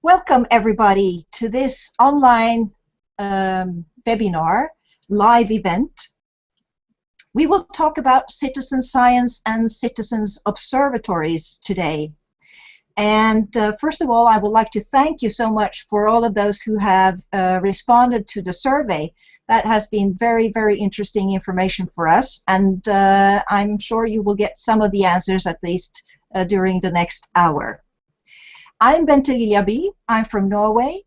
Welcome everybody to this online webinar, live event. We will talk about citizen science and citizens observatories today. And first of all, I would like to thank you so much for all of those who have responded to the survey. That has been very, very interesting information for us, and I'm sure you will get some of the answers at least during the next hour. I'm Bente. I'm from Norway,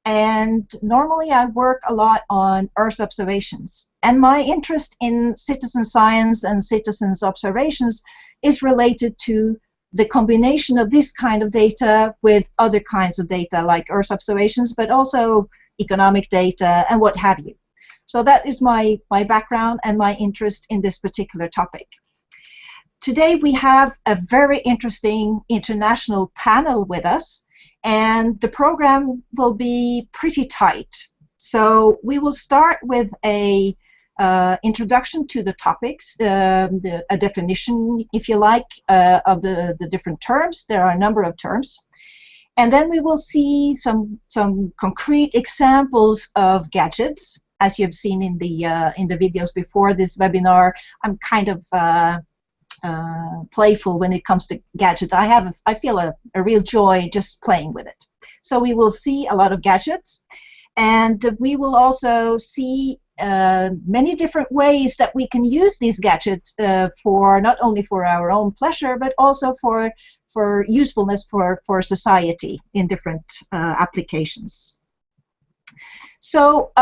and normally I work a lot on Earth observations. And my interest in citizen science and citizens observations is related to the combination of this kind of data with other kinds of data like Earth observations, but also economic data and what have you. So that is my background and my interest in this particular topic. Today we have a very interesting international panel with us, and the program will be pretty tight. So we will start with a introduction to the topics, a definition, if you like, of the different terms. There are a number of terms. And then we will see some concrete examples of gadgets. As you've seen in the videos before this webinar, I'm kind of playful when it comes to gadgets. I feel a real joy just playing with it. So we will see a lot of gadgets, and we will also see many different ways that we can use these gadgets for not only for our own pleasure, but also for usefulness for society in different applications. So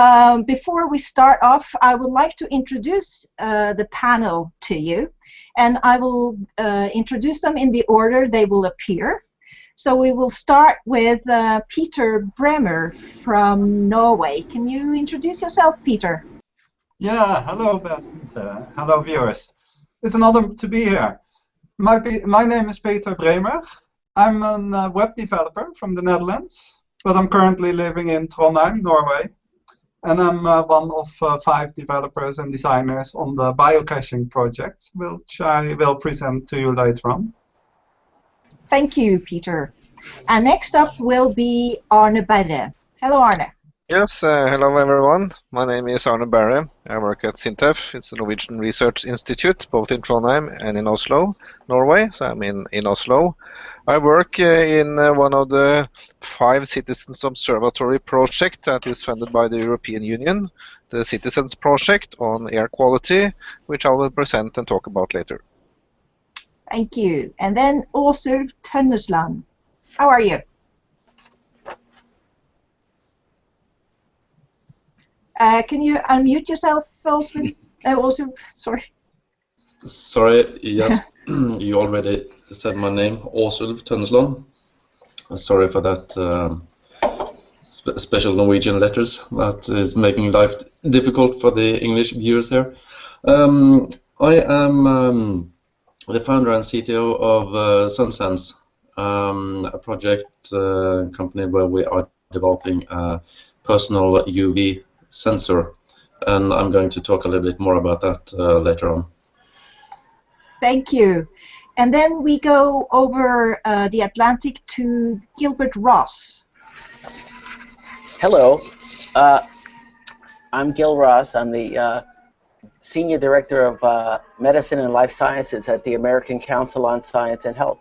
before we start off, I would like to introduce the panel to you, and I will introduce them in the order they will appear. So we will start with Peter Bremer from Norway. Can you introduce yourself, Peter? Yeah, hello, Bente. Hello, viewers. It's an honor to be here. My name is Peter Bremer. I'm a web developer from the Netherlands, but I'm currently living in Trondheim, Norway. And I'm one of 5 developers and designers on the BioCaching project, which I will present to you later on. Thank you, Peter. And next up will be Arne Berre. Hello, Arne. Yes, hello everyone. My name is Arne Berre. I work at SINTEF. It's a Norwegian Research Institute, both in Trondheim and in Oslo, Norway. So I'm in Oslo. I work in one of the 5 Citizens Observatory projects that is funded by the European Union, the CITI-SENSE project on air quality, which I will present and talk about later. Thank you. And then Aasulv Tonnesland. How are you? Can you unmute yourself, Aasulv? Sorry. Sorry, yes, you already said my name, Aasulv Tonnesland. Sorry for that special Norwegian letters that is making life difficult for the English viewers here. I am the founder and CTO of CITI-SENSE, a project company where we are developing a personal UV sensor, and I'm going to talk a little bit more about that later on. Thank you. And then we go over the Atlantic to Gilbert Ross. Hello, I'm Gil Ross. I'm the Senior Director of Medicine and Life Sciences at the American Council on Science and Health.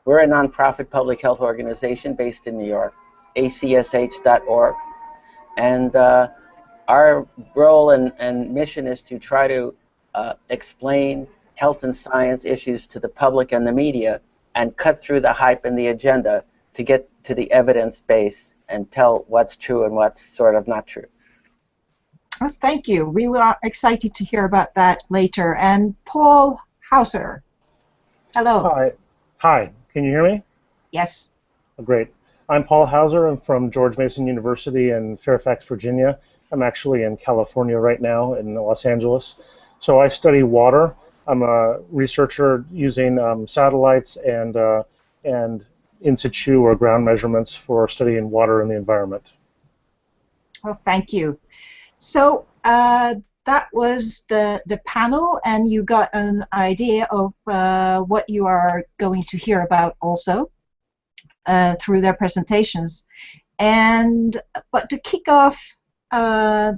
We're a nonprofit public health organization based in New York, acsh.org. And our role and mission is to try to explain health and science issues to the public and the media and cut through the hype and the agenda to get to the evidence base and tell what's true and what's sort of not true. Oh, thank you. We are excited to hear about that later. And Paul Hauser. Hello. Hi. Hi. Can you hear me? Yes. Oh, great. I'm Paul Hauser. I'm from George Mason University in Fairfax, Virginia. I'm actually in California right now, in Los Angeles. So I study water. I'm a researcher using satellites and in situ or ground measurements for studying water and the environment. Well, thank you. So that was the panel, and you got an idea of what you are going to hear about also. through their presentations. But to kick off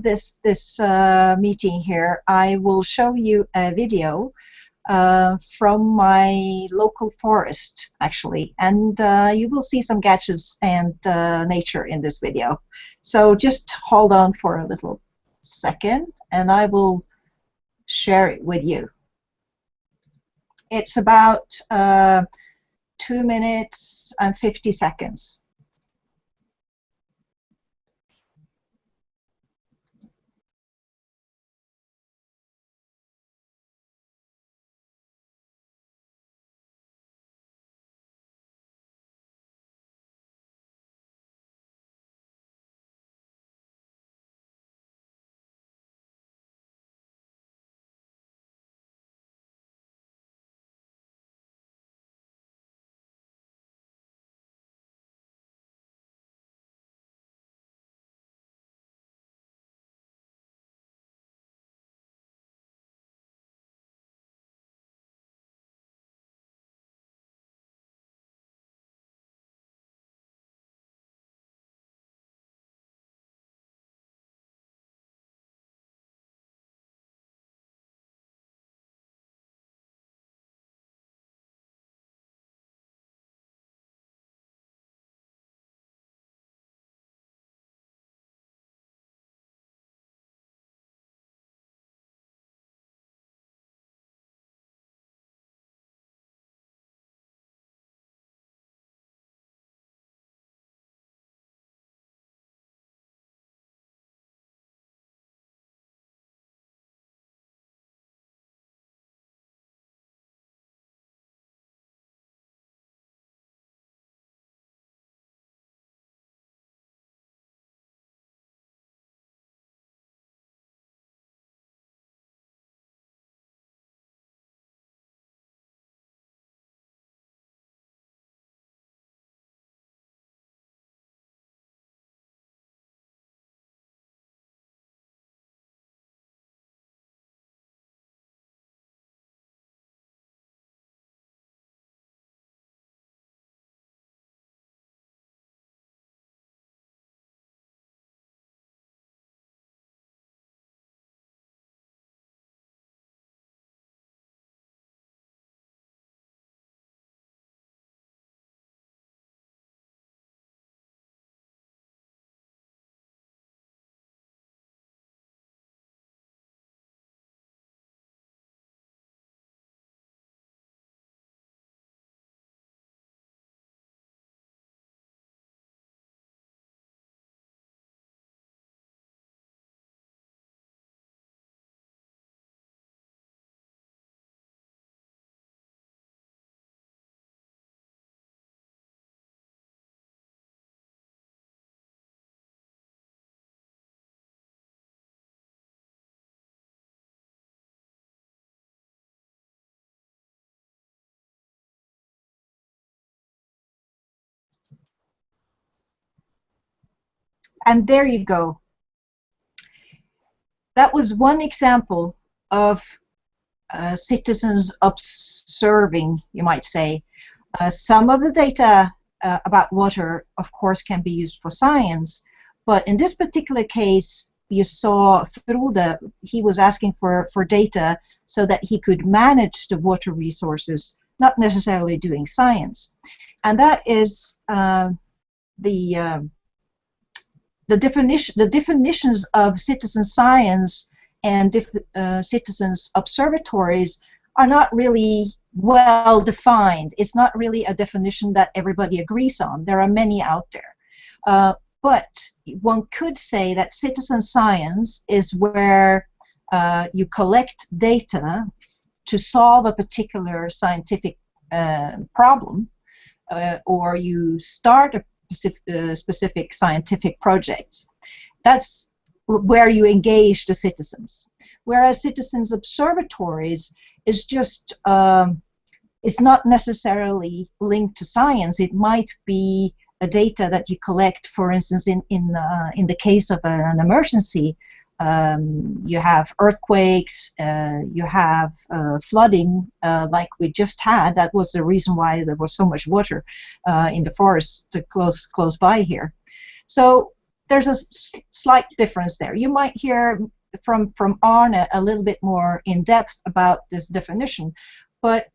this meeting here, I will show you a video from my local forest, actually, and you will see some gadgets and nature in this video. So just hold on for a little second, and I will share it with you. It's about 2 minutes and 50 seconds. And there you go. That was one example of citizens observing, you might say. Some of the data about water, of course, can be used for science, but in this particular case, you saw Frode, he was asking for data so that he could manage the water resources, not necessarily doing science. And that is the definitions of citizen science and citizens observatories are not really well defined. It's not really a definition that everybody agrees on. There are many out there. But one could say that citizen science is where you collect data to solve a particular scientific problem, or you start a specific scientific projects. That's where you engage the citizens. Whereas citizens observatories is just, it's not necessarily linked to science. It might be a data that you collect, for instance, in the case of an emergency, You have earthquakes, you have flooding like we just had. That was the reason why there was so much water in the forest close by here. So there's a slight difference there. You might hear from Arne a little bit more in depth about this definition, but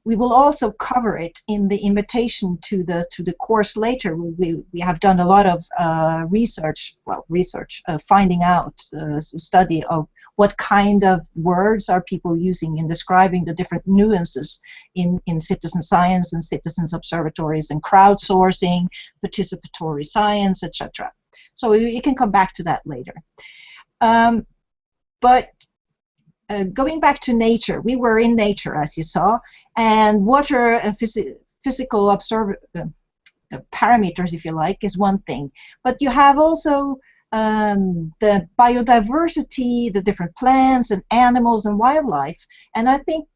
we will also cover it in the invitation to the course later. We have done a lot of finding out, study of what kind of words are people using in describing the different nuances in citizen science and citizens observatories and crowdsourcing, participatory science, etc. So you can come back to that later. But going back to nature, we were in nature, as you saw, and water and physical parameters, if you like, is one thing. But you have also the biodiversity, the different plants and animals and wildlife. And I think,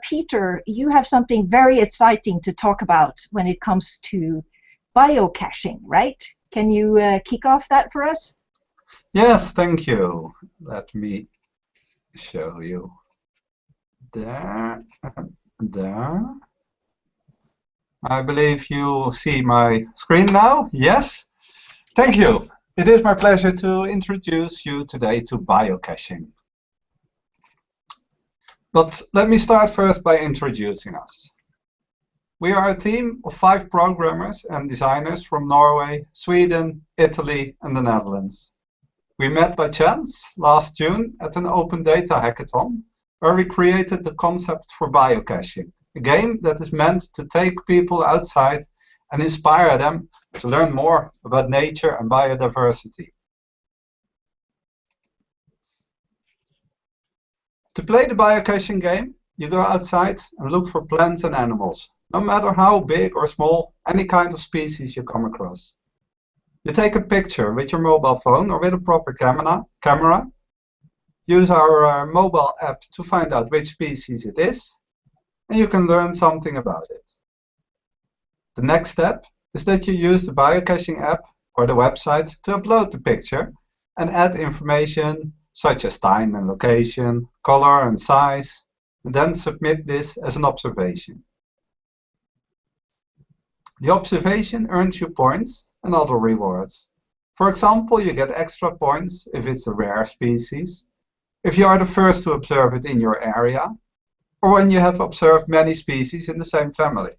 Peter, you have something very exciting to talk about when it comes to BioCaching, right? Can you kick off that for us? Yes, thank you. Let me show you there and there. I believe you see my screen now. Yes, thank you. It is my pleasure to introduce you today to BioCaching. But let me start first by introducing us. We are a team of 5 programmers and designers from Norway, Sweden, Italy, and the Netherlands. We met by chance last June at an open data hackathon where we created the concept for BioCaching, a game that is meant to take people outside and inspire them to learn more about nature and biodiversity. To play the BioCaching game, you go outside and look for plants and animals, no matter how big or small, any kind of species you come across. You take a picture with your mobile phone or with a proper camera, use our mobile app to find out which species it is, and you can learn something about it. The next step is that you use the BioCaching app or the website to upload the picture and add information such as time and location, color and size, and then submit this as an observation. The observation earns you points and other rewards. For example, you get extra points if it's a rare species, if you are the first to observe it in your area, or when you have observed many species in the same family.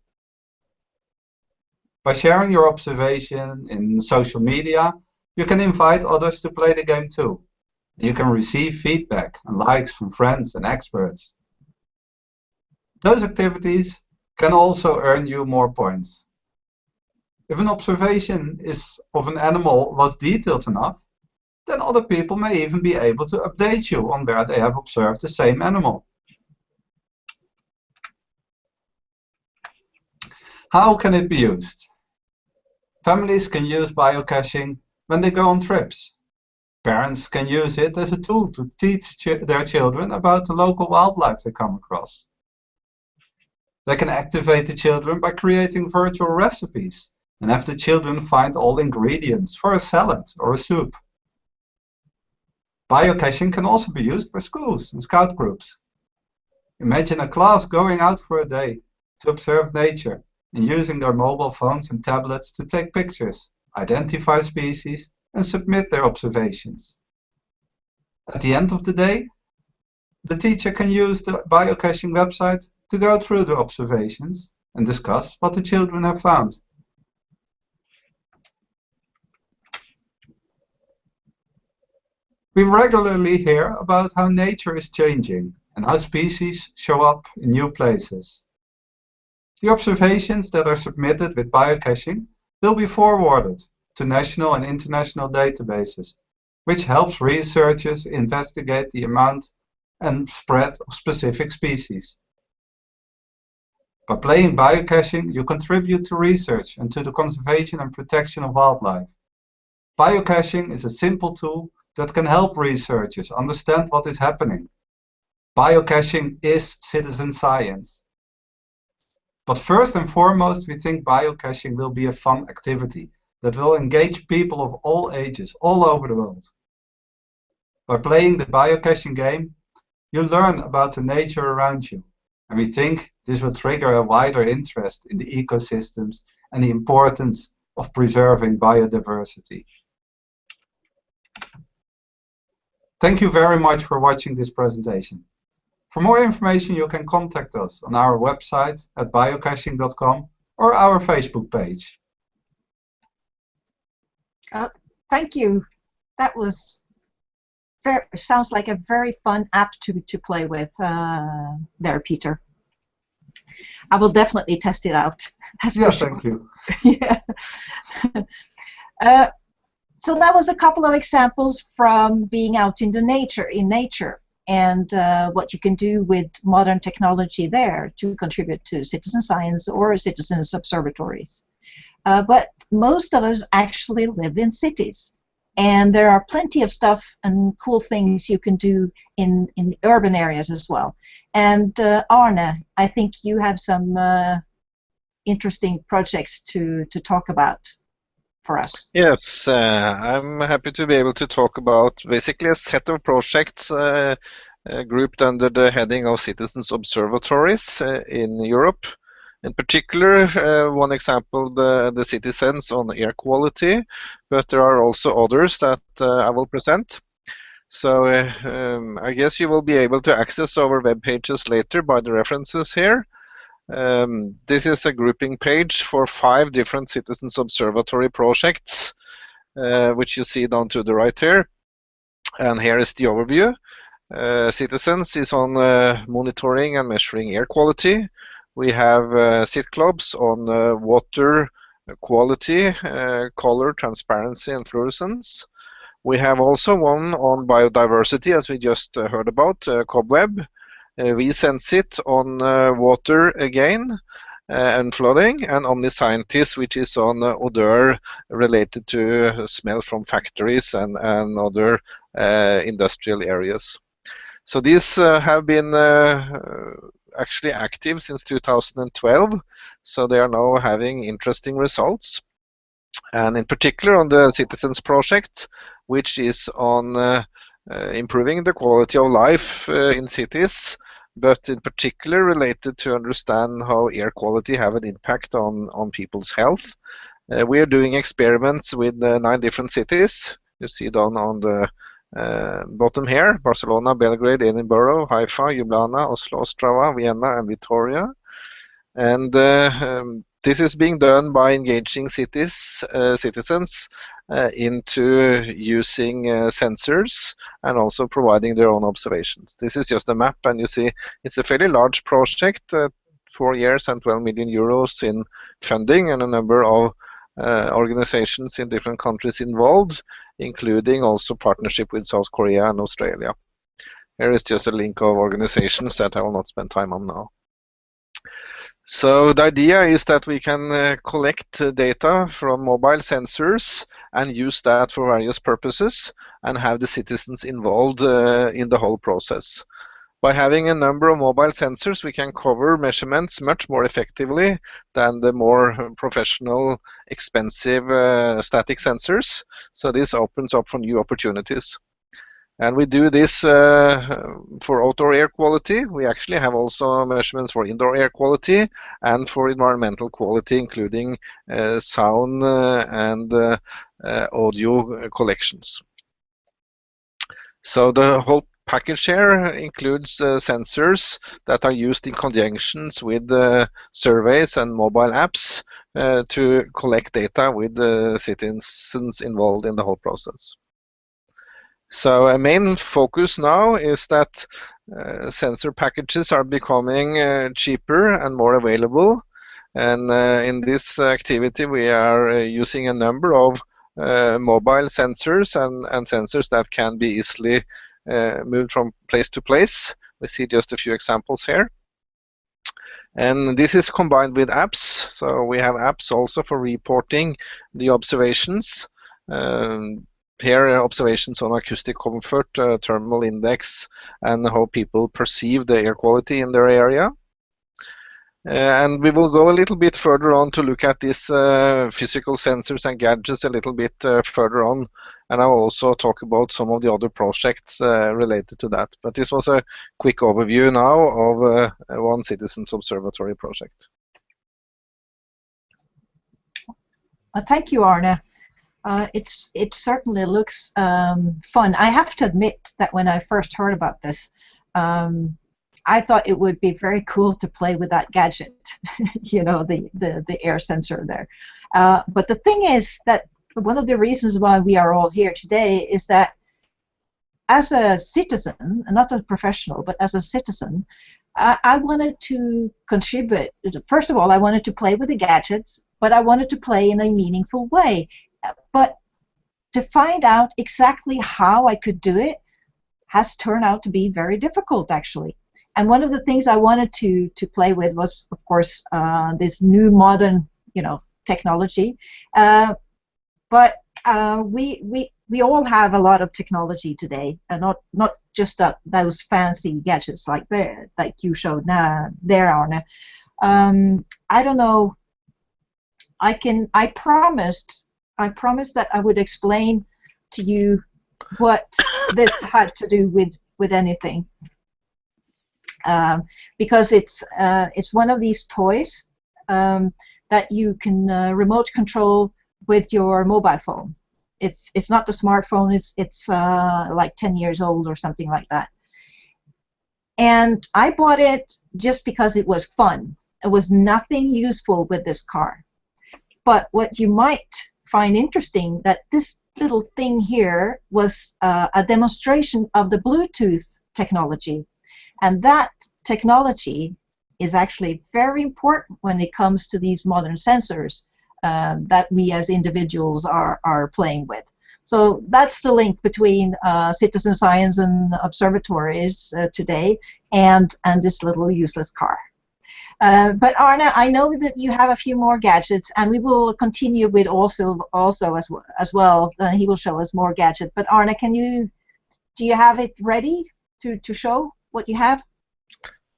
By sharing your observation in social media, you can invite others to play the game too. You can receive feedback and likes from friends and experts. Those activities can also earn you more points. If an observation of an animal was detailed enough, then other people may even be able to update you on where they have observed the same animal. How can it be used? Families can use BioCaching when they go on trips. Parents can use it as a tool to teach their children about the local wildlife they come across. They can activate the children by creating virtual recipes and have the children find all ingredients for a salad or a soup. BioCaching can also be used by schools and scout groups. Imagine a class going out for a day to observe nature and using their mobile phones and tablets to take pictures, identify species, and submit their observations. At the end of the day, the teacher can use the BioCaching website to go through the observations and discuss what the children have found. We regularly hear about how nature is changing and how species show up in new places. The observations that are submitted with BioCaching will be forwarded to national and international databases, which helps researchers investigate the amount and spread of specific species. By playing BioCaching, you contribute to research and to the conservation and protection of wildlife. BioCaching is a simple tool that can help researchers understand what is happening. BioCaching is citizen science. But first and foremost, we think BioCaching will be a fun activity that will engage people of all ages, all over the world. By playing the BioCaching game, you learn about the nature around you, and we think this will trigger a wider interest in the ecosystems and the importance of preserving biodiversity. Thank you very much for watching this presentation. For more information, you can contact us on our website at biocaching.com or our Facebook page. Thank you. That was sounds like a very fun app to play with there, Peter. I will definitely test it out. That's for sure. Thank you. Yeah. So that was a couple of examples from being out in nature, and what you can do with modern technology there to contribute to citizen science or citizens observatories. But most of us actually live in cities, and there are plenty of stuff and cool things you can do in urban areas as well. And Arne, I think you have some interesting projects to talk about for us. Yes, I'm happy to be able to talk about basically a set of projects grouped under the heading of citizens observatories in Europe. In particular, one example, the CITI-SENSE on air quality, but there are also others that I will present. So I guess you will be able to access our web pages later by the references here. This is a grouping page for 5 different citizens observatory projects, which you see down to the right here. And here is the overview. CITI-SENSE is on monitoring and measuring air quality. We have CIT clubs on water quality, color, transparency, and fluorescence. We have also one on biodiversity, as we just heard about, cobweb. We sense it on water again and flooding, and Omniscientist, which is on odor related to smell from factories and other industrial areas. So these have been actually active since 2012, so they are now having interesting results. And in particular on the CITI-SENSE project, which is on improving the quality of life in cities, but in particular related to understand how air quality have an impact on people's health. We are doing experiments with 9 different cities. You see down on the bottom here: Barcelona, Belgrade, Edinburgh, Haifa, Ljubljana, Oslo, Ostrava, Vienna, and Vitoria. And this is being done by engaging citizens into using sensors and also providing their own observations. This is just a map, and you see it's a fairly large project, 4 years and 12 million euros in funding, and a number of organizations in different countries involved, including also partnership with South Korea and Australia. Here is just a link of organizations that I will not spend time on now. So the idea is that we can collect data from mobile sensors and use that for various purposes and have the citizens involved in the whole process. By having a number of mobile sensors, we can cover measurements much more effectively than the more professional, expensive static sensors. So this opens up for new opportunities. And we do this for outdoor air quality. We actually have also measurements for indoor air quality and for environmental quality, including sound and audio collections. So the whole package here includes sensors that are used in conjunction with surveys and mobile apps to collect data with the citizens involved in the whole process. So a main focus now is that sensor packages are becoming cheaper and more available. And in this activity, we are using a number of mobile sensors and sensors that can be easily moved from place to place. We see just a few examples here. And this is combined with apps. So we have apps also for reporting the observations. Here observations on acoustic comfort, thermal index, and how people perceive the air quality in their area. And we will go a little bit further on to look at these physical sensors and gadgets a little bit further on and I'll also talk about some of the other projects related to that. But this was a quick overview now of one Citizens Observatory project. Thank you, Arne. It certainly looks fun. I have to admit that when I first heard about this, I thought it would be very cool to play with that gadget, you know, the air sensor there. But the thing is that one of the reasons why we are all here today is that as a citizen, not a professional, but as a citizen, I wanted to contribute. First of all, I wanted to play with the gadgets, but I wanted to play in a meaningful way. But to find out exactly how I could do it has turned out to be very difficult, actually. And one of the things I wanted to play with was, of course, this new modern, you know, technology. But we all have a lot of technology today, and not just those fancy gadgets like you showed there, Arne. I don't know. I promised that I would explain to you what this had to do with anything, because it's one of these toys that you can remote control with your mobile phone. It's not the smartphone. It's like 10 years old or something like that. And I bought it just because it was fun. There was nothing useful with this car. But what you might find interesting, that this little thing here was a demonstration of the Bluetooth technology. And that technology is actually very important when it comes to these modern sensors that we as individuals are playing with. So that's the link between citizen science and observatories today and this little useless car. But Arne, I know that you have a few more gadgets, and we will continue with also as well. He will show us more gadgets. But Arne, do you have it ready to show what you have?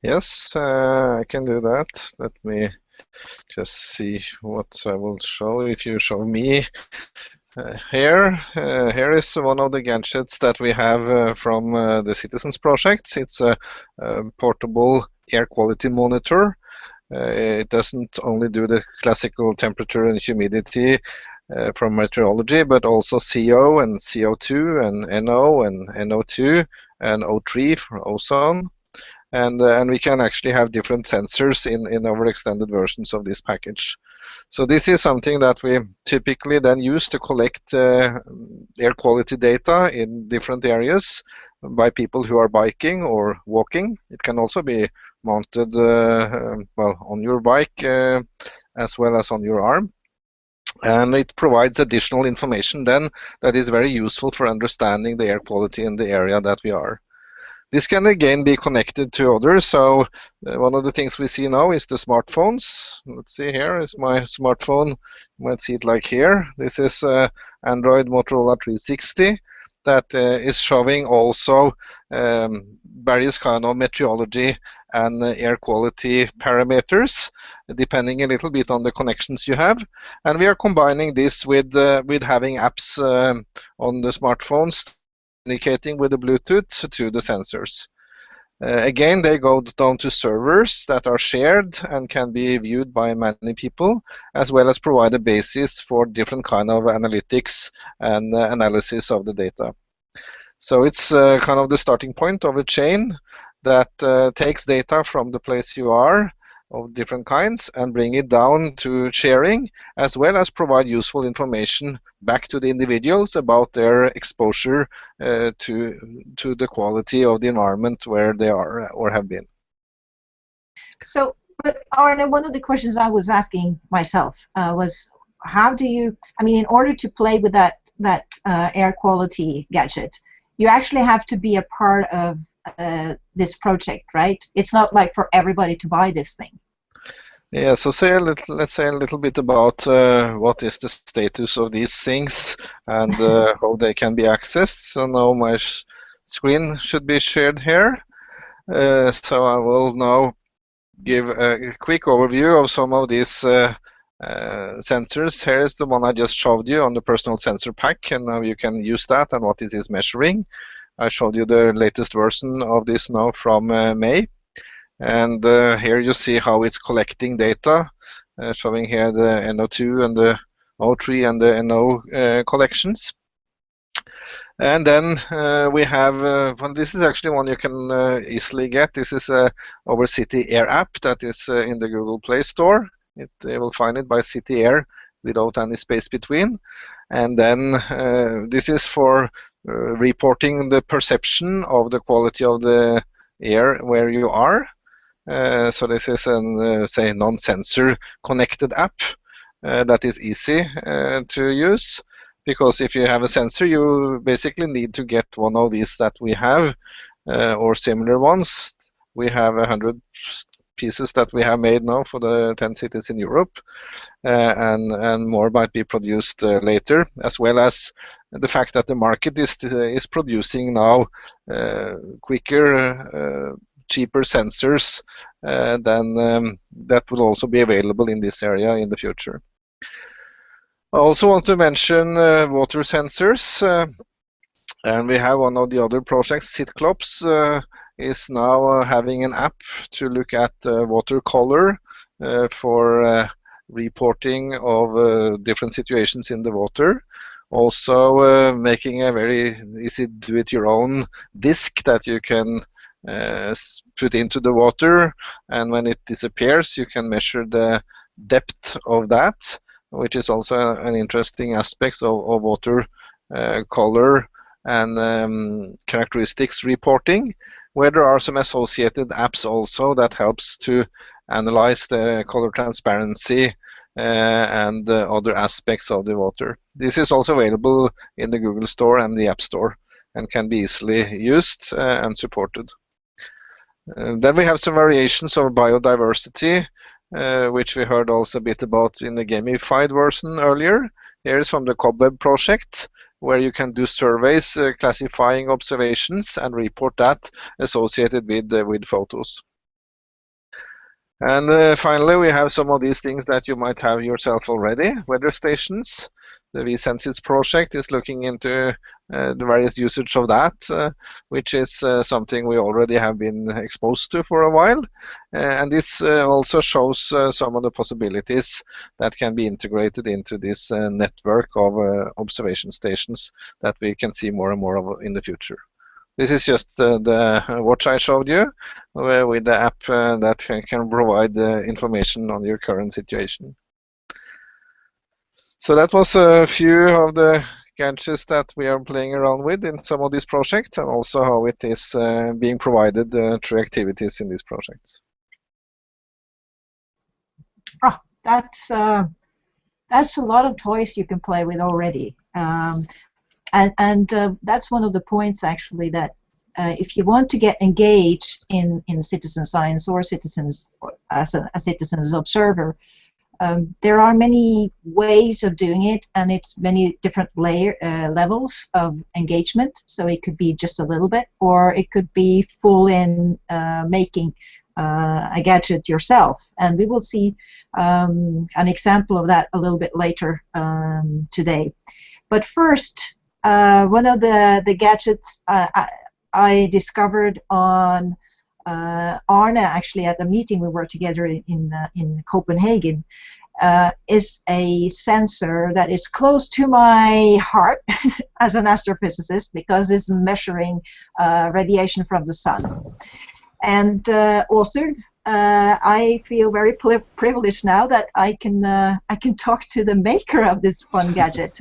Yes, I can do that. Let me just see what I will show. If you show me here is one of the gadgets that we have from the Citizens project. It's a portable air quality monitor. It doesn't only do the classical temperature and humidity from meteorology, but also CO and CO2 and NO and NO2 and O3 for ozone. And we can actually have different sensors in our extended versions of this package. So this is something that we typically then use to collect air quality data in different areas by people who are biking or walking. It can also be mounted well on your bike as well as on your arm. And it provides additional information then that is very useful for understanding the air quality in the area that we are. This can again be connected to others. So one of the things we see now is the smartphones. Let's see, here is my smartphone. You might see it like here. This is Android Motorola 360 that is showing also various kind of meteorology and air quality parameters, depending a little bit on the connections you have. And we are combining this with having apps on the smartphones communicating with the Bluetooth to the sensors. Again, they go down to servers that are shared and can be viewed by many people, as well as provide a basis for different kind of analytics and analysis of the data. So it's kind of the starting point of a chain that takes data from the place you are of different kinds and bring it down to sharing, as well as provide useful information back to the individuals about their exposure to the quality of the environment where they are or have been. So, but Arne, one of the questions I was asking myself was, how do you, I mean, in order to play with that air quality gadget, you actually have to be a part of this project, right? It's not like for everybody to buy this thing. Yeah, so let's say a little bit about what is the status of these things and how they can be accessed. So now my screen should be shared here. So I will now give a quick overview of some of these sensors. Here is the one I just showed you on the personal sensor pack, and now you can use that and what it is measuring. I showed you the latest version of this now from May, and here you see how it's collecting data, showing here the NO2 and the O3 and the NO collections. And then we have, well, this is actually one you can easily get. This is our City Air app that is in the Google Play Store. You will find it by City Air without any space between. And then this is for reporting the perception of the quality of the air where you are. So this is an say non-sensor connected app that is easy to use, because if you have a sensor, you basically need to get one of these that we have or similar ones. We have 100 pieces that we have made now for the 10 cities in Europe, and more might be produced later, as well as the fact that the market is producing now quicker, cheaper sensors than that will also be available in this area in the future. I also want to mention water sensors, and we have one of the other projects, CITI-SENSE, is now having an app to look at water color for reporting of different situations in the water. Also making a very easy do-it-your-own disk that you can put into the water, and when it disappears you can measure the depth of that, which is also an interesting aspect of water color and characteristics reporting, where there are some associated apps also that helps to analyze the color transparency and other aspects of the water. This is also available in the Google Store and the App Store and can be easily used and supported. Then we have some variations of biodiversity, which we heard also a bit about in the gamified version earlier. Here is from the Cobweb project, where you can do surveys classifying observations and report that associated with photos. And finally, we have some of these things that you might have yourself already, weather stations. The vSenses project is looking into the various usage of that, which is something we already have been exposed to for a while. And this also shows some of the possibilities that can be integrated into this network of observation stations that we can see more and more of in the future. This is just the watch I showed you with the app that can provide information on your current situation. So that was a few of the gadgets that we are playing around with in some of these projects, and also how it is being provided through activities in these projects. Oh, that's a lot of toys you can play with already. And that's one of the points actually, that if you want to get engaged in citizen science or citizens as a citizens observer, there are many ways of doing it, and it's many different levels of engagement. So it could be just a little bit, or it could be full in making a gadget yourself. And we will see an example of that a little bit later today. But first, one of the gadgets I discovered on Arne, actually at the meeting we were together in Copenhagen, is a sensor that is close to my heart as an astrophysicist, because it's measuring radiation from the sun. And Aasulv, I feel very privileged now that I can talk to the maker of this fun gadget.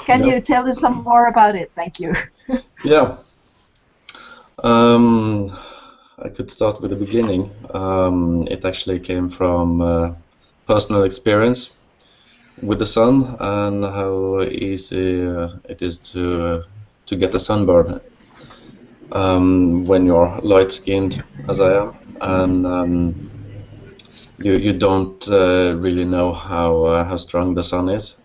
Can you tell us some more about it? Thank you. Yeah. I could start with the beginning. It actually came from personal experience with the sun and how easy it is to get a sunburn when you're light-skinned, as I am, and you don't really know how strong the sun is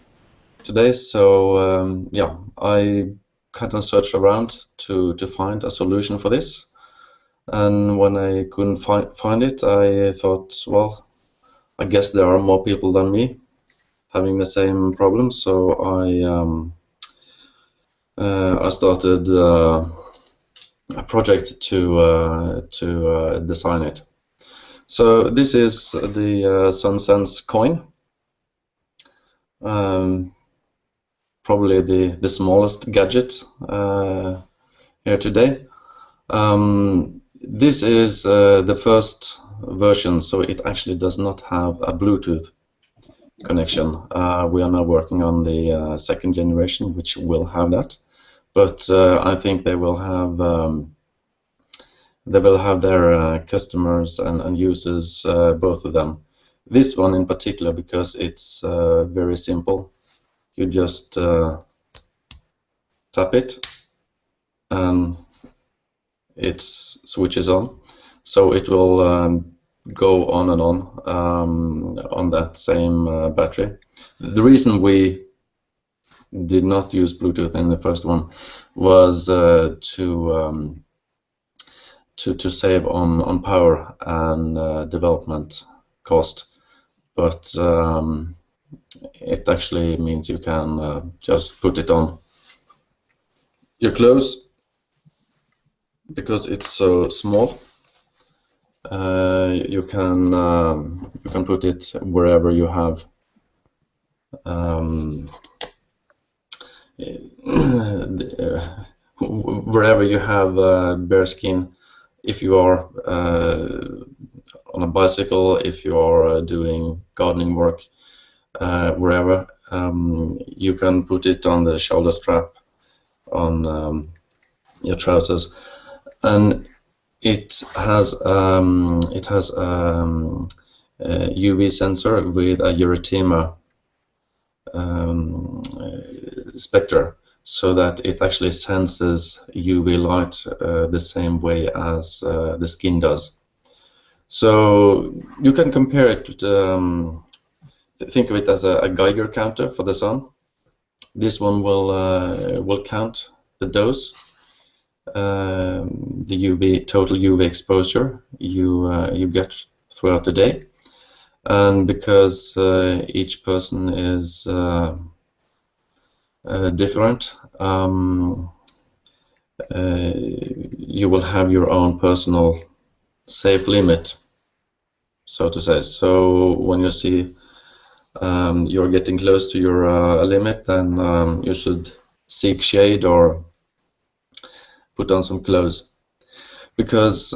today. So yeah, I kind of searched around to find a solution for this. And when I couldn't find it, I thought, well, I guess there are more people than me having the same problem, so I started a project to design it. So this is the CITI-SENSE coin. Probably the smallest gadget here today. This is the first version, so it actually does not have a Bluetooth connection. We are now working on the second generation, which will have that. But I think they will have their customers and users, both of them. This one in particular because it's very simple. You just tap it and it switches on, so it will go on and on that same battery. The reason we did not use Bluetooth in the first one was to save on power and development cost, but it actually means you can just put it on your clothes because it's so small. You can put it wherever you have wherever you have bare skin. If you are on a bicycle, if you are doing gardening work, wherever, you can put it on the shoulder strap on your trousers, and it has a UV sensor with a erythema spectre, so that it actually senses UV light the same way as the skin does. So you can compare it, think of it as a Geiger counter for the sun. This one will count the dose, the total UV exposure you get throughout the day, and because each person is different, you will have your own personal safe limit, so to say. So when you see you're getting close to your limit, then you should seek shade or put on some clothes, because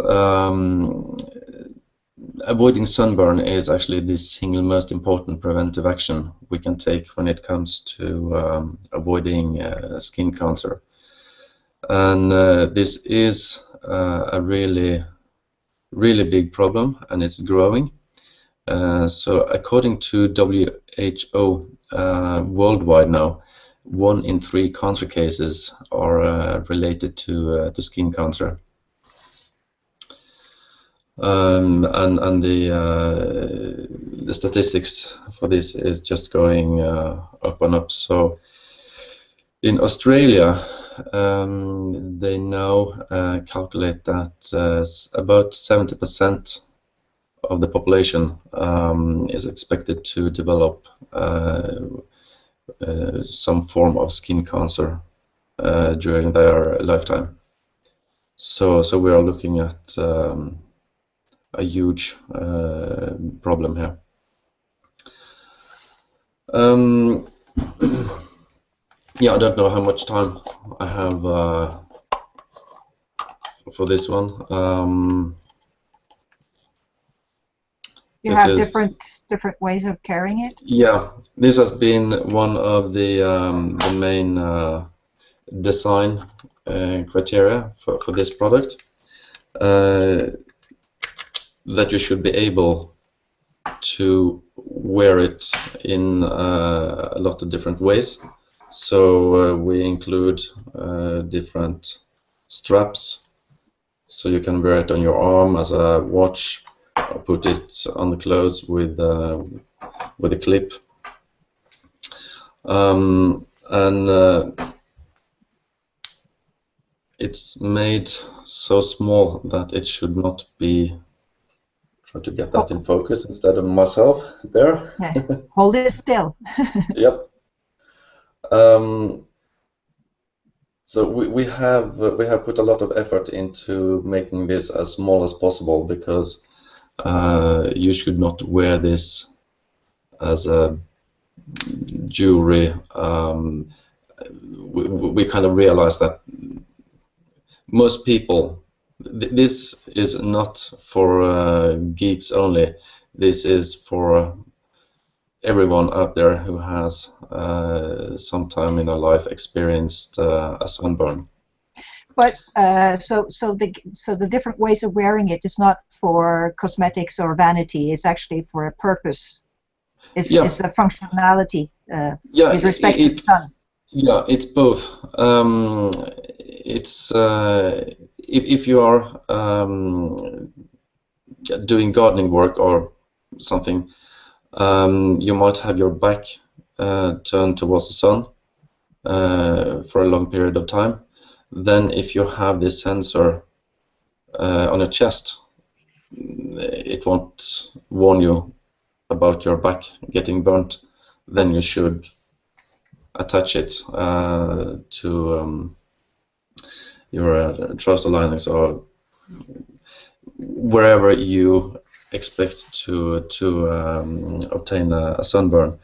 avoiding sunburn is actually the single most important preventive action we can take when it comes to avoiding skin cancer. And this is a really big problem, and it's growing. So according to WHO, worldwide now, 1 in 3 cancer cases are related to skin cancer. And the statistics for this is just going up and up. So in Australia, they now calculate that about 70% of the population is expected to develop some form of skin cancer during their lifetime. So we are looking at a huge problem here. Yeah, I don't know how much time I have for this one. You have different ways of carrying it? Yeah, this has been one of the main design criteria for this product. That you should be able to wear it in a lot of different ways. So we include different straps, so you can wear it on your arm as a watch, or put it on the clothes with a clip. And it's made so small that it should not be Try to get that in focus instead of myself there. Yeah. Hold it still. Yep. So we have put a lot of effort into making this as small as possible, because you should not wear this as a jewelry. We kind of realize that most people, this is not for geeks only. This is for everyone out there who has sometime in their life experienced a sunburn. But so the different ways of wearing it is not for cosmetics or vanity. It's actually for a purpose. It's a functionality with respect to the sun. Yeah, it's both. It's if you are doing gardening work or something, you might have your back turned towards the sun for a long period of time. Then if you have this sensor on your chest, it won't warn you about your back getting burnt. Then you should attach it to your trouser linings or wherever you expect to obtain a sunburn.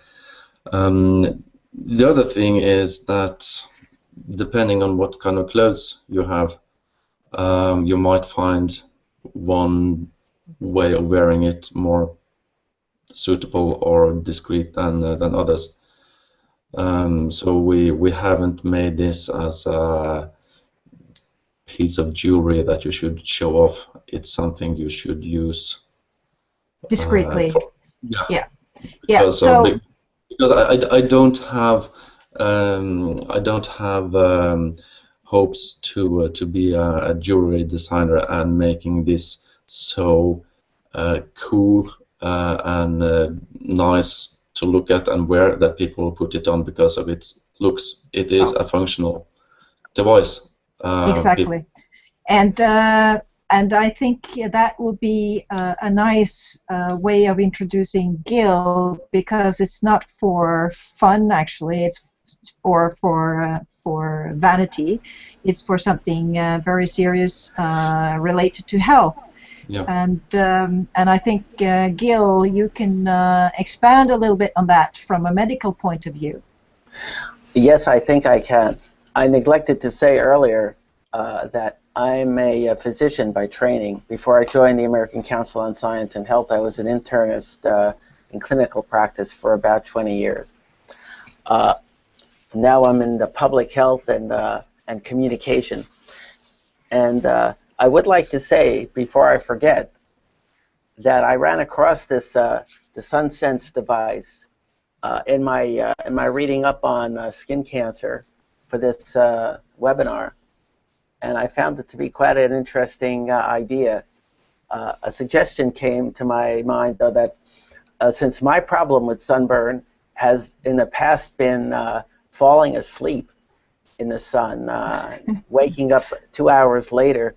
The other thing is that depending on what kind of clothes you have, you might find one way of wearing it more suitable or discreet than others. So we haven't made this as a piece of jewelry that you should show off. It's something you should use discreetly. Because So because I don't have hopes to be a jewelry designer and making this so cool and nice to look at and wear that people put it on because of its looks. It is a functional device. Exactly, and I think that will be a nice way of introducing Gil, because it's not for fun actually. It's for vanity. It's for something very serious related to health. Yeah. And I think Gil, you can expand a little bit on that from a medical point of view. Yes, I think I can. I neglected to say earlier that I'm a physician by training. Before I joined the American Council on Science and Health, I was an internist in clinical practice for about 20 years. Now I'm in the public health and communication. And I would like to say, before I forget, that I ran across this the SunSense device in my reading up on skin cancer for this webinar, and I found it to be quite an interesting idea. A suggestion came to my mind, though, that since my problem with sunburn has in the past been falling asleep in the sun, waking up 2 hours later,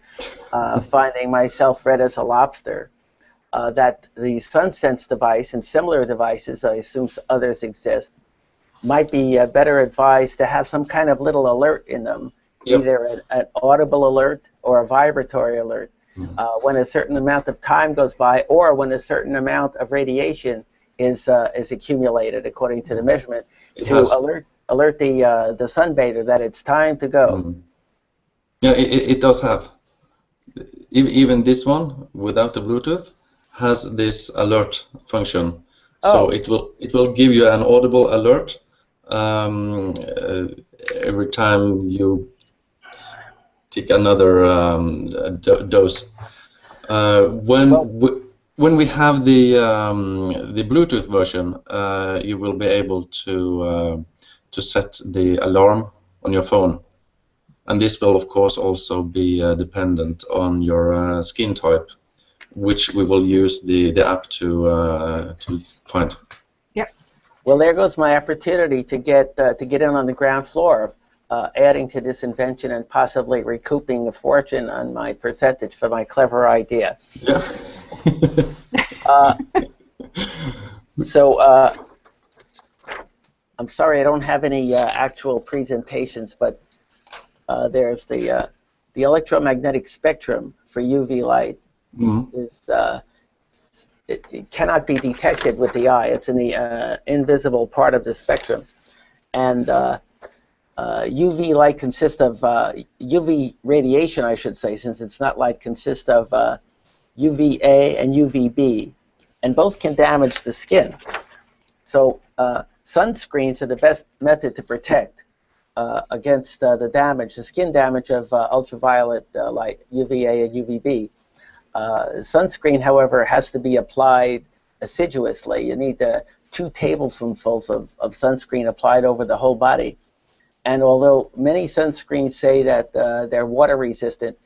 finding myself red as a lobster, that the SunSense device and similar devices, I assume others exist, might be better advised to have some kind of little alert in them, either an audible alert or a vibratory alert, when a certain amount of time goes by, or when a certain amount of radiation is accumulated according to the measurement, alert the sunbather that it's time to go. Yeah, it does have. Even this one, without the Bluetooth, has this alert function. So it will give you an audible alert every time you take another dose. When we have the Bluetooth version, you will be able to set the alarm on your phone, and this will of course also be dependent on your skin type, which we will use the app to find. Yep. Well, there goes my opportunity to get in on the ground floor, adding to this invention and possibly recouping a fortune on my percentage for my clever idea. Yeah. So I'm sorry I don't have any actual presentations, but there's the electromagnetic spectrum for UV light. Is it cannot be detected with the eye. It's in the invisible part of the spectrum, and UV light consists of UV radiation, I should say, since it's not light, consists of UVA and UVB, and both can damage the skin. So sunscreens are the best method to protect against the skin damage of ultraviolet light, UVA and UVB. Sunscreen, however, has to be applied assiduously. You need 2 tablespoonfuls of sunscreen applied over the whole body. And although many sunscreens say that they're water resistant,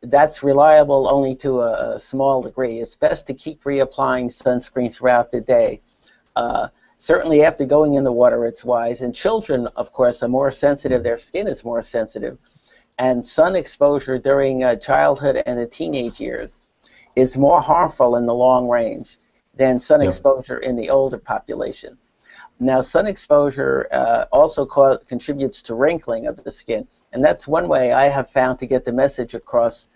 that's reliable only to a small degree. It's best to keep reapplying sunscreen throughout the day. Certainly after going in the water, it's wise. And children, of course, are more sensitive. Their skin is more sensitive. And sun exposure during childhood and the teenage years is more harmful in the long range than sun exposure in the older population. Now, sun exposure also contributes to wrinkling of the skin. And that's one way I have found to get the message across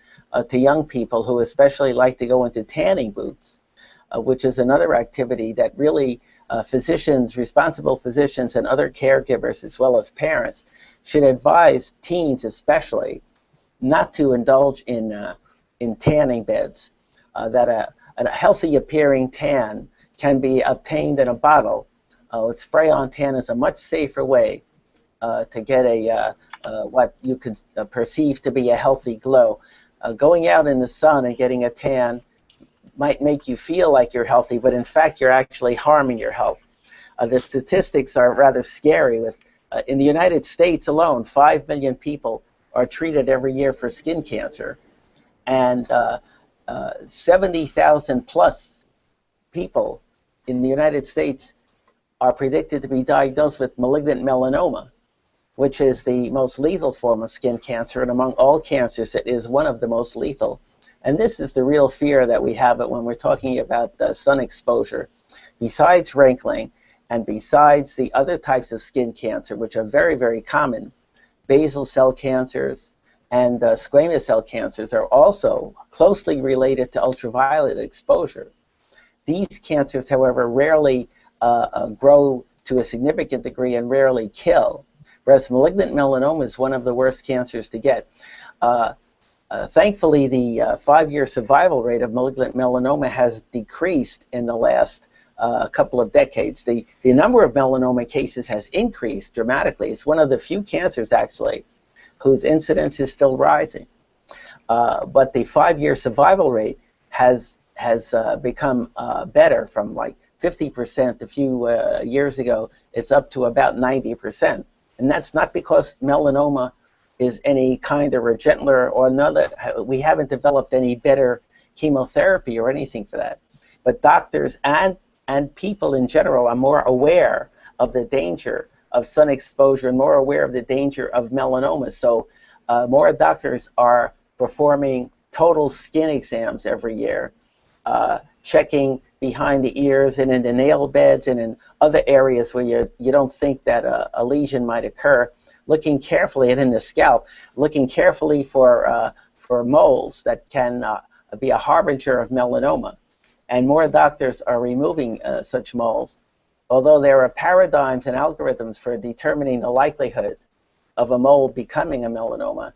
to young people who especially like to go into tanning booths, which is another activity that really physicians, responsible physicians, and other caregivers, as well as parents, should advise teens especially not to indulge in tanning beds. That a healthy appearing tan can be obtained in a bottle. Spray-on tan is a much safer way to get what you could perceive to be a healthy glow. Going out in the sun and getting a tan might make you feel like you're healthy, but in fact you're actually harming your health. The statistics are rather scary. In the United States alone, 5 million people are treated every year for skin cancer, and 70,000 plus people in the United States are predicted to be diagnosed with malignant melanoma, which is the most lethal form of skin cancer, and among all cancers it is one of the most lethal. And this is the real fear that we have when we're talking about sun exposure. Besides wrinkling, and besides the other types of skin cancer, which are very, very common, basal cell cancers and squamous cell cancers are also closely related to ultraviolet exposure. These cancers, however, rarely grow to a significant degree and rarely kill, whereas malignant melanoma is one of the worst cancers to get. Thankfully, the 5-year survival rate of malignant melanoma has decreased in the last couple of decades. The number of melanoma cases has increased dramatically. It's one of the few cancers, actually, whose incidence is still rising. But the 5-year survival rate has become better. From like 50% a few years ago, it's up to about 90%. And that's not because melanoma is any kinder or gentler or another. We haven't developed any better chemotherapy or anything for that. But doctors and people in general are more aware of the danger of sun exposure and more aware of the danger of melanoma. So more doctors are performing total skin exams every year, checking behind the ears and in the nail beds and in other areas where you don't think that a lesion might occur, looking carefully, and in the scalp, looking carefully for moles that can be a harbinger of melanoma. And more doctors are removing such moles. Although there are paradigms and algorithms for determining the likelihood of a mole becoming a melanoma,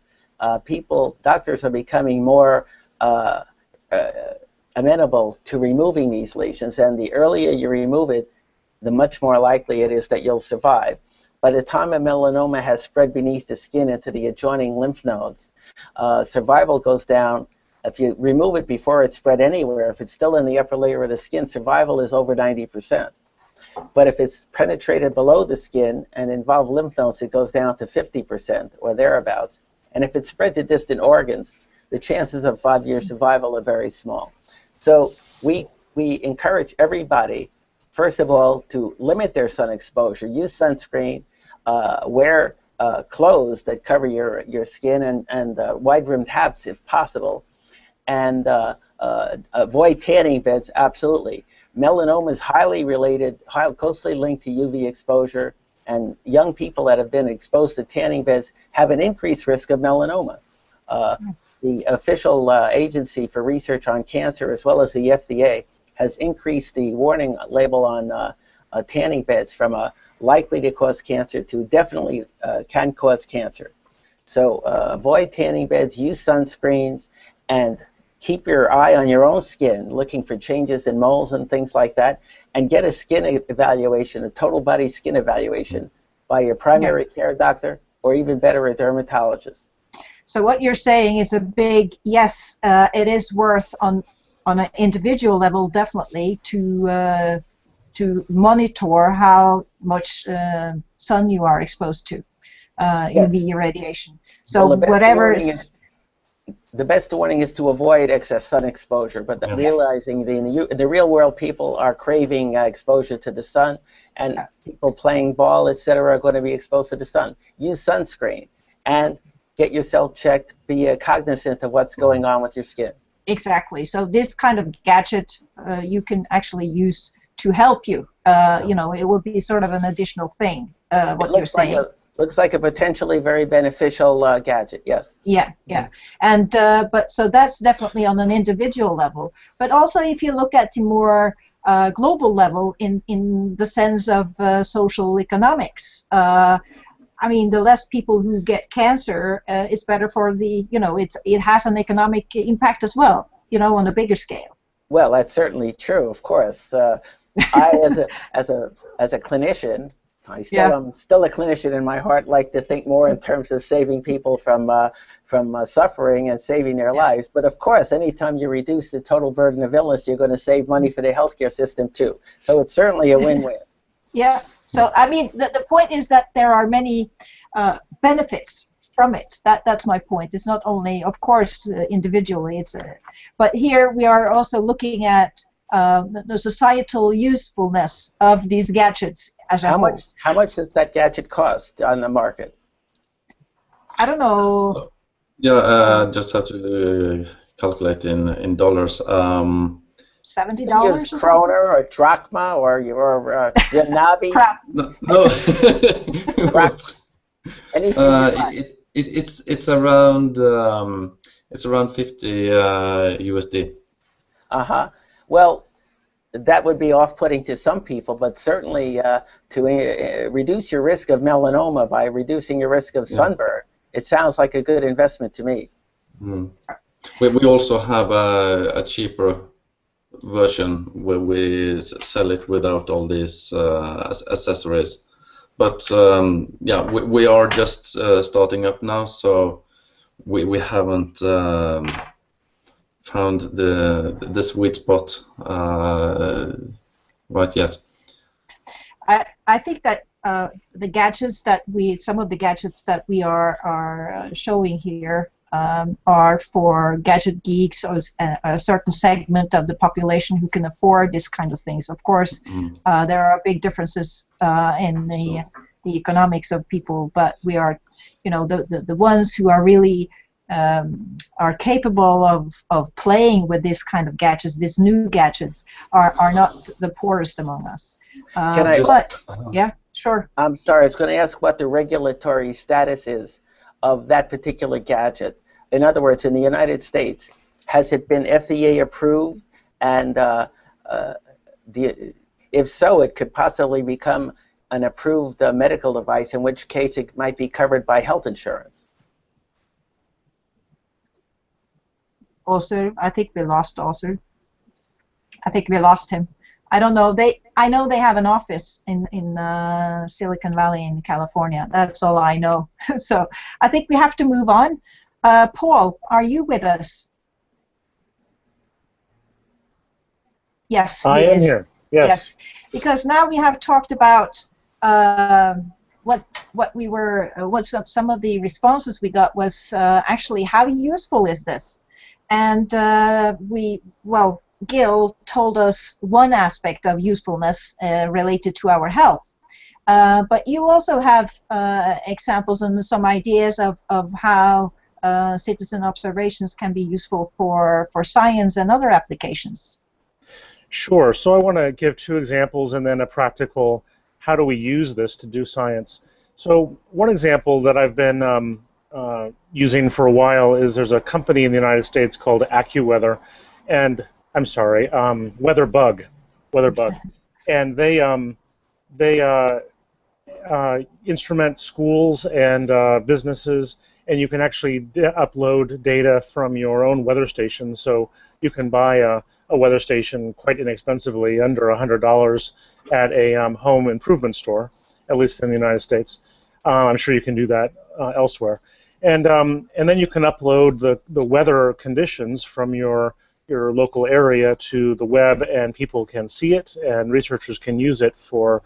doctors are becoming more amenable to removing these lesions, and the earlier you remove it, the much more likely it is that you'll survive. By the time a melanoma has spread beneath the skin into the adjoining lymph nodes, survival goes down. If you remove it before it's spread anywhere, if it's still in the upper layer of the skin, survival is over 90%. But if it's penetrated below the skin and involved lymph nodes, it goes down to 50% or thereabouts. And if it's spread to distant organs, the chances of 5-year survival are very small. So we encourage everybody, first of all, to limit their sun exposure, use sunscreen, wear clothes that cover your skin and wide-rimmed hats if possible, and avoid tanning beds, absolutely. Melanoma is highly related, closely linked to UV exposure, and young people that have been exposed to tanning beds have an increased risk of melanoma. The official agency for research on cancer, as well as the FDA, has increased the warning label on tanning beds from likely to cause cancer to definitely can cause cancer. So avoid tanning beds, use sunscreens, and keep your eye on your own skin, looking for changes in moles and things like that, and get a skin evaluation, a total body skin evaluation by your primary care doctor, or even better, a dermatologist. So what you're saying is a big yes. It is worth on an individual level, definitely, to monitor how much sun you are exposed to, UV irradiation. So well, whatever. The best warning is to avoid excess sun exposure, but realizing the real world people are craving exposure to the sun, and people playing ball, etc., are going to be exposed to the sun. Use sunscreen and get yourself checked. Be cognizant of what's going on with your skin. Exactly. So this kind of gadget you can actually use to help you. You know, it will be sort of an additional thing. What you're saying. Looks like a potentially very beneficial gadget, yes. Yeah, yeah. And but so that's definitely on an individual level. But also if you look at the more global level in the sense of social economics, I mean, the less people who get cancer is better for the, you know, it has an economic impact as well, you know, on a bigger scale. Well, that's certainly true, of course. I, as a clinician, I'm still a clinician in my heart, like to think more in terms of saving people from suffering and saving their lives. But of course, anytime you reduce the total burden of illness, you're going to save money for the healthcare system too. So it's certainly a win-win. Yeah. So I mean, the point is that there are many benefits from it. That's my point. It's not only, of course, individually. But here we are also looking at the societal usefulness of these gadgets as a whole. How much does that gadget cost on the market? I don't know. Yeah, just have to calculate in dollars. $70 use kroner or drachma or your nabi. No. Anything it's around 50 USD. Well, that would be off-putting to some people, but certainly to reduce your risk of melanoma by reducing your risk of sunburn, it sounds like a good investment to me. We also have a cheaper version where we sell it without all these accessories. But yeah, we are just starting up now, so we haven't found the sweet spot right yet. I think that the gadgets that some of the gadgets that we are showing here are for gadget geeks or a certain segment of the population who can afford this kind of things. Of course, there are big differences in the economics of people, but we are, you know, the ones who are really are capable of playing with this kind of gadgets, these new gadgets, are not the poorest among us. Yeah, sure. I'm sorry, I was going to ask what the regulatory status is of that particular gadget. In other words, in the United States, has it been FDA approved? And if so, it could possibly become an approved medical device, in which case it might be covered by health insurance. Also, I think we lost Aasulv. I think we lost him. I don't know. I know they have an office in Silicon Valley in California. That's all I know. So I think we have to move on. Paul, are you with us? Yes, I am here. Yes. Because now we have talked about what some of the responses we got was actually how useful is this, and Gil told us one aspect of usefulness related to our health, but you also have examples and some ideas of how citizen observations can be useful for science and other applications? Sure. So I want to give two examples and then a practical, how do we use this to do science? So one example that I've been using for a while is there's a company in the United States called AccuWeather, and I'm sorry, WeatherBug, and they instrument schools and businesses, and you can actually upload data from your own weather station. So you can buy a weather station quite inexpensively, under $100 at a home improvement store, at least in the United States. I'm sure you can do that elsewhere. And then you can upload the weather conditions from your local area to the web, and people can see it, and researchers can use it for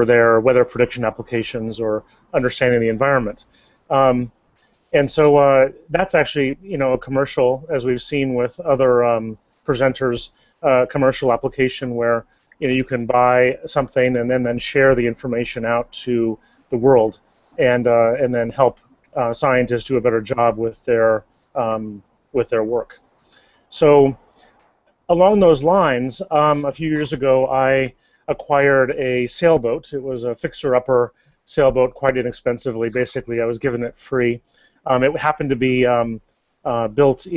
their weather prediction applications or understanding the environment. And so that's actually, a commercial, as we've seen with other presenters, commercial application where you can buy something and then share the information out to the world, and then help scientists do a better job with their work. So along those lines, a few years ago, I acquired a sailboat. It was a fixer-upper sailboat, quite inexpensively. Basically, I was given it free. It happened to be built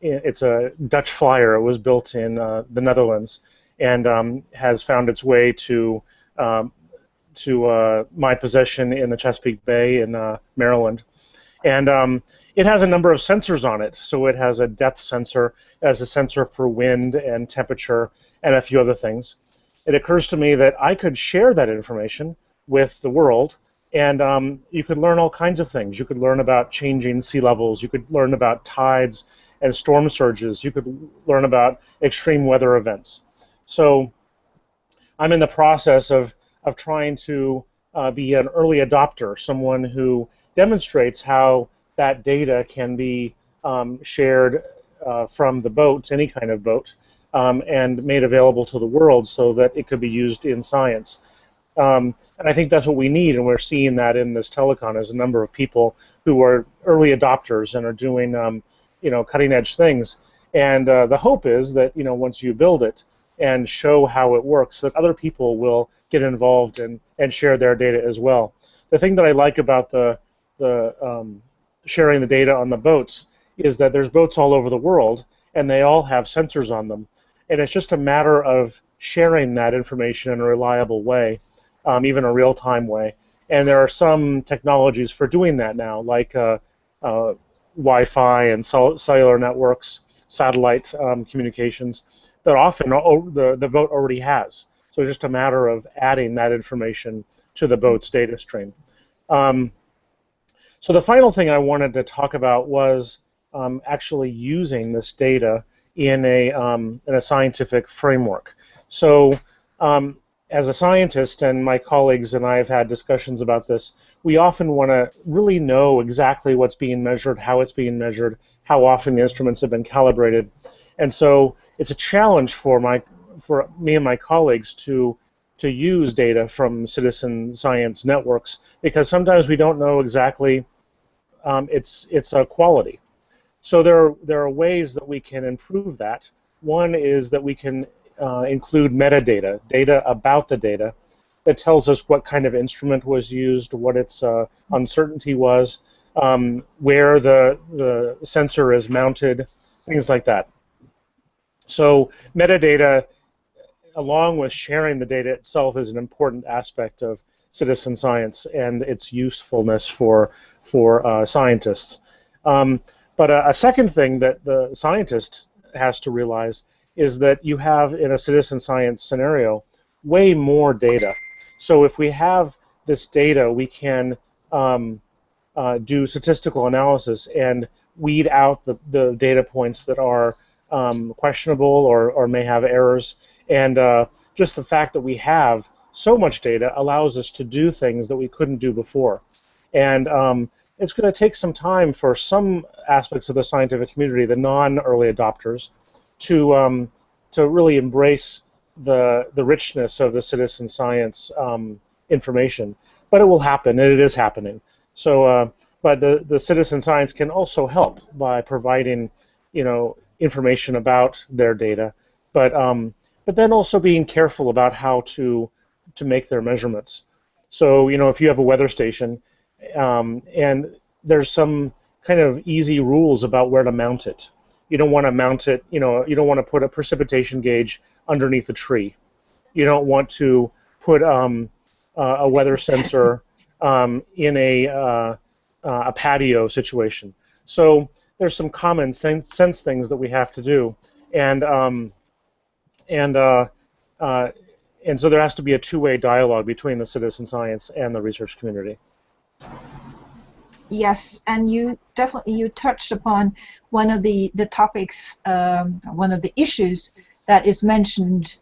it's a Dutch flyer. It was built in the Netherlands, and has found its way to my possession in the Chesapeake Bay in Maryland. And it has a number of sensors on it. So it has a depth sensor, it has a sensor for wind and temperature, and a few other things. It occurs to me that I could share that information with the world, and you could learn all kinds of things. You could learn about changing sea levels. You could learn about tides and storm surges. You could learn about extreme weather events. So I'm in the process of trying to be an early adopter, someone who demonstrates how that data can be shared from the boat, any kind of boat, and made available to the world so that it could be used in science. And I think that's what we need, and we're seeing that in this telecon as a number of people who are early adopters and are doing cutting-edge things. And the hope is that once you build it and show how it works, that other people will get involved and share their data as well. The thing that I like about the sharing the data on the boats is that there's boats all over the world, and they all have sensors on them. And it's just a matter of sharing that information in a reliable way, even a real-time way. And there are some technologies for doing that now, like Wi-Fi and cellular networks, satellite communications, that often the boat already has. So it's just a matter of adding that information to the boat's data stream. So the final thing I wanted to talk about was actually using this data in a scientific framework. So as a scientist, and my colleagues and I have had discussions about this, we often want to really know exactly what's being measured, how it's being measured, how often the instruments have been calibrated. And so it's a challenge for me and my colleagues to use data from citizen science networks, because sometimes we don't know exactly its quality. So there are ways that we can improve that. One is that we can include metadata, data about the data, that tells us what kind of instrument was used, what its uncertainty was, where the sensor is mounted, things like that. So metadata, along with sharing the data itself, is an important aspect of citizen science and its usefulness for scientists. But a second thing that the scientist has to realize is that you have, in a citizen science scenario, way more data. So if we have this data, we can do statistical analysis and weed out the data points that are questionable or may have errors. And just the fact that we have so much data allows us to do things that we couldn't do before. And it's going to take some time for some aspects of the scientific community, the non-early adopters, to really embrace the richness of the citizen science information. But it will happen, and it is happening. So But the citizen science can also help by providing, information about their data, but then also being careful about how to make their measurements. So, if you have a weather station, and there's some kind of easy rules about where to mount it. You don't want to mount it, you don't want to put a precipitation gauge underneath a tree. You don't want to put a weather sensor in a patio situation. So there's some common sense things that we have to do, and and uh, uh, and so there has to be a two-way dialogue between the citizen science and the research community. Yes, and you touched upon one of the topics, one of the issues that is mentioned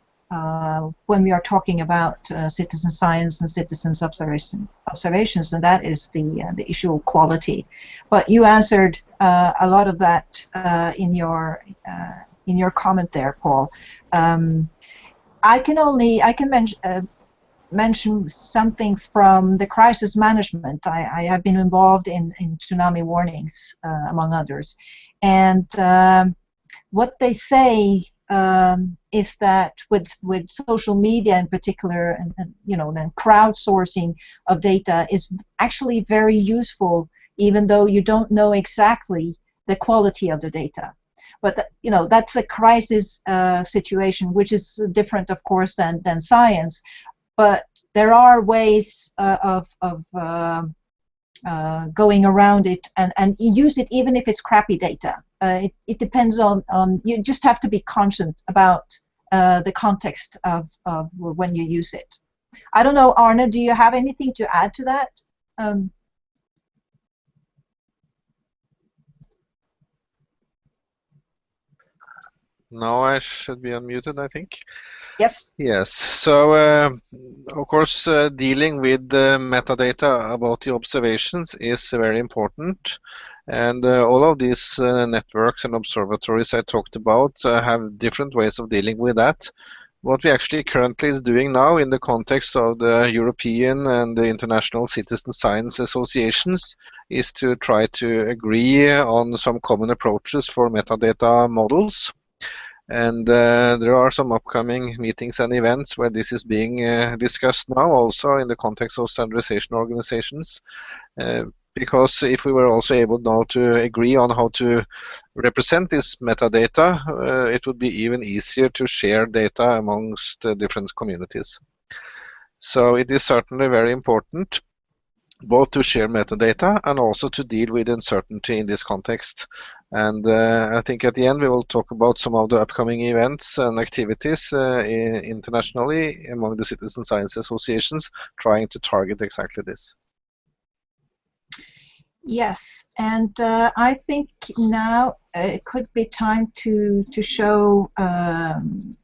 when we are talking about citizen science and citizens observations, and that is the issue of quality. But you answered a lot of that in your comment there, Paul. I can mention something from the crisis management. I have been involved in tsunami warnings, among others, and what they say is that with social media in particular, and then crowdsourcing of data is actually very useful, even though you don't know exactly the quality of the data. But that's a crisis situation, which is different, of course, than science. But there are ways of going around it and use it even if it's crappy data. It depends on you just have to be conscious about the context of when you use it. I don't know, Arne, do you have anything to add to that? No, I should be unmuted, I think. Yes. Yes. So, of course, dealing with metadata about the observations is very important. And all of these networks and observatories I talked about have different ways of dealing with that. What we actually currently is doing now in the context of the European and the international citizen science associations is to try to agree on some common approaches for metadata models. And there are some upcoming meetings and events where this is being discussed now, also in the context of standardization organizations. Because if we were also able now to agree on how to represent this metadata, it would be even easier to share data amongst different communities. So it is certainly very important both to share metadata and also to deal with uncertainty in this context. And I think at the end we will talk about some of the upcoming events and activities internationally among the citizen science associations trying to target exactly this. Yes, and I think now it could be time to show an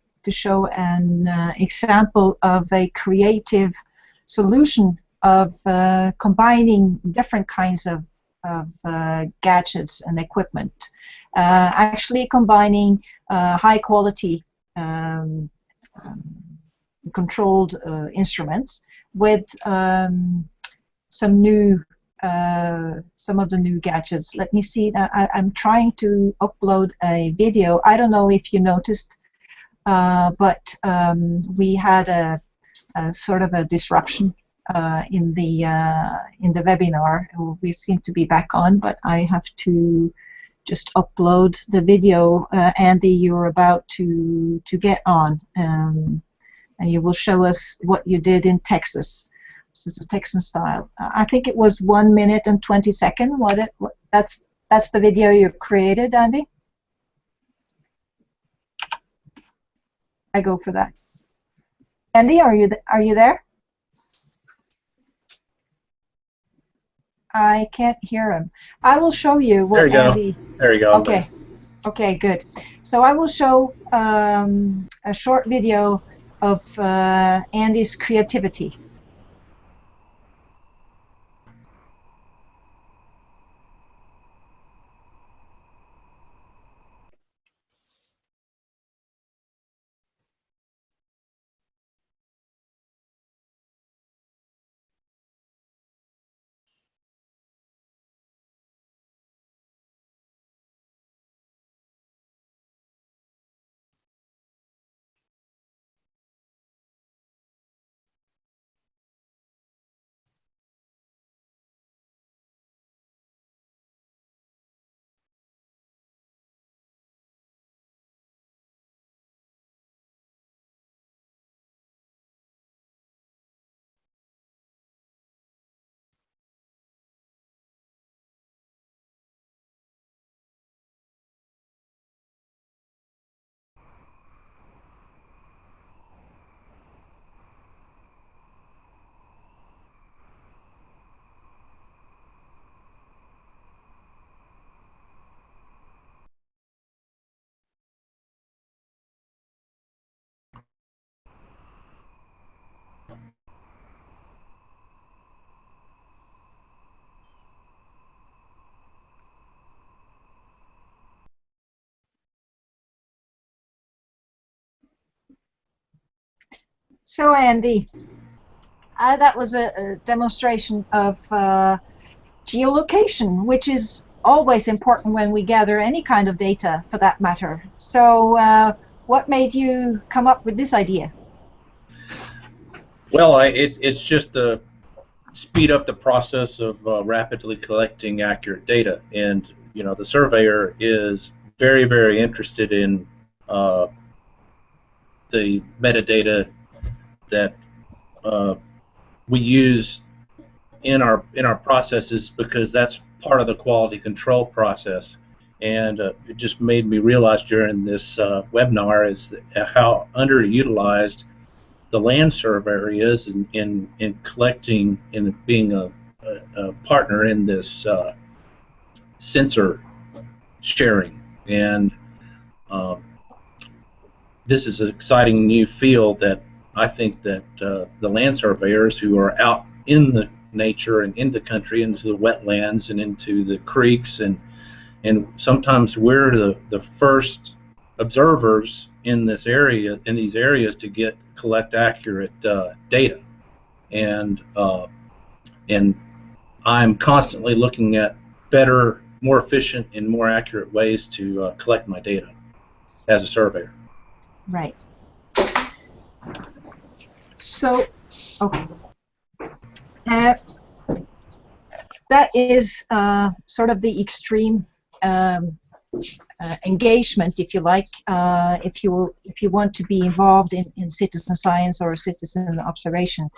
example of a creative solution of combining different kinds of gadgets and equipment. Actually combining high quality controlled instruments with some of the new gadgets. Let me see. I'm trying to upload a video. I don't know if you noticed, but we had a sort of a disruption in the webinar. We seem to be back on, but I have to just upload the video. Andy, you're about to get on, and you will show us what you did in Texas. This is a Texan style. I think it was 1 minute and 20 seconds. That's the video you created, Andy? I go for that. Andy, are you there? I can't hear him. I will show you what Andy. There you go. Okay. Okay, good. So I will show a short video of Andy's creativity. So Andy, that was a demonstration of geolocation, which is always important when we gather any kind of data, for that matter. So what made you come up with this idea? Well, it's just to speed up the process of rapidly collecting accurate data. And, you know, the surveyor is very, very interested in the metadata that we use in our processes, because that's part of the quality control process. And it just made me realize during this webinar is how underutilized the land surveyor is in collecting and being a partner in this sensor sharing. And this is an exciting new field that I think that the land surveyors who are out in the nature and in the country, into the wetlands and into the creeks, and sometimes we're the first observers in this area, in these areas, to collect accurate data. And I'm constantly looking at better, more efficient, and more accurate ways to collect my data as a surveyor. Right. So, okay. That is sort of the extreme engagement, if you like, if you want to be involved in citizen science or citizen observation.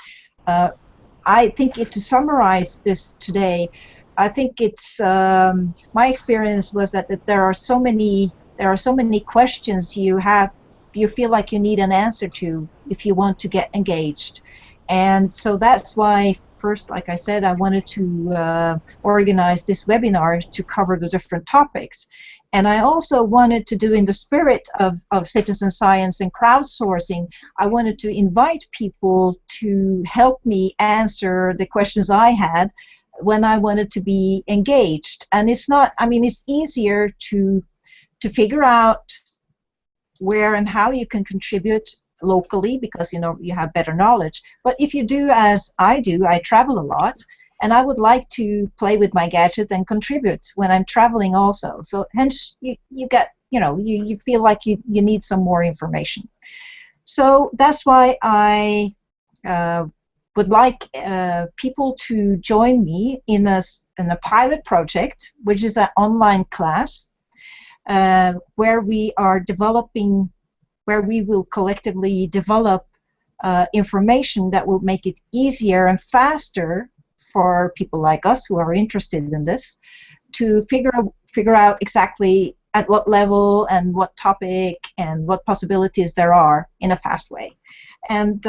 I think to summarize this today, I think it's my experience was that there are so many questions you feel like you need an answer to if you want to get engaged. And so that's why first, like I said, I wanted to organize this webinar to cover the different topics. And I also wanted to do, in the spirit of citizen science and crowdsourcing, I wanted to invite people to help me answer the questions I had when I wanted to be engaged. And it's not, I mean, it's easier to figure out where and how you can contribute locally, because you know you have better knowledge. But if you do as I do, I travel a lot, and I would like to play with my gadget and contribute when I'm traveling also. So hence you get, you know, you feel like you need some more information. So that's why I would like people to join me in a pilot project, which is an online class where we are developing, where we will collectively develop information that will make it easier and faster for people like us who are interested in this to figure out exactly at what level and what topic and what possibilities there are in a fast way. And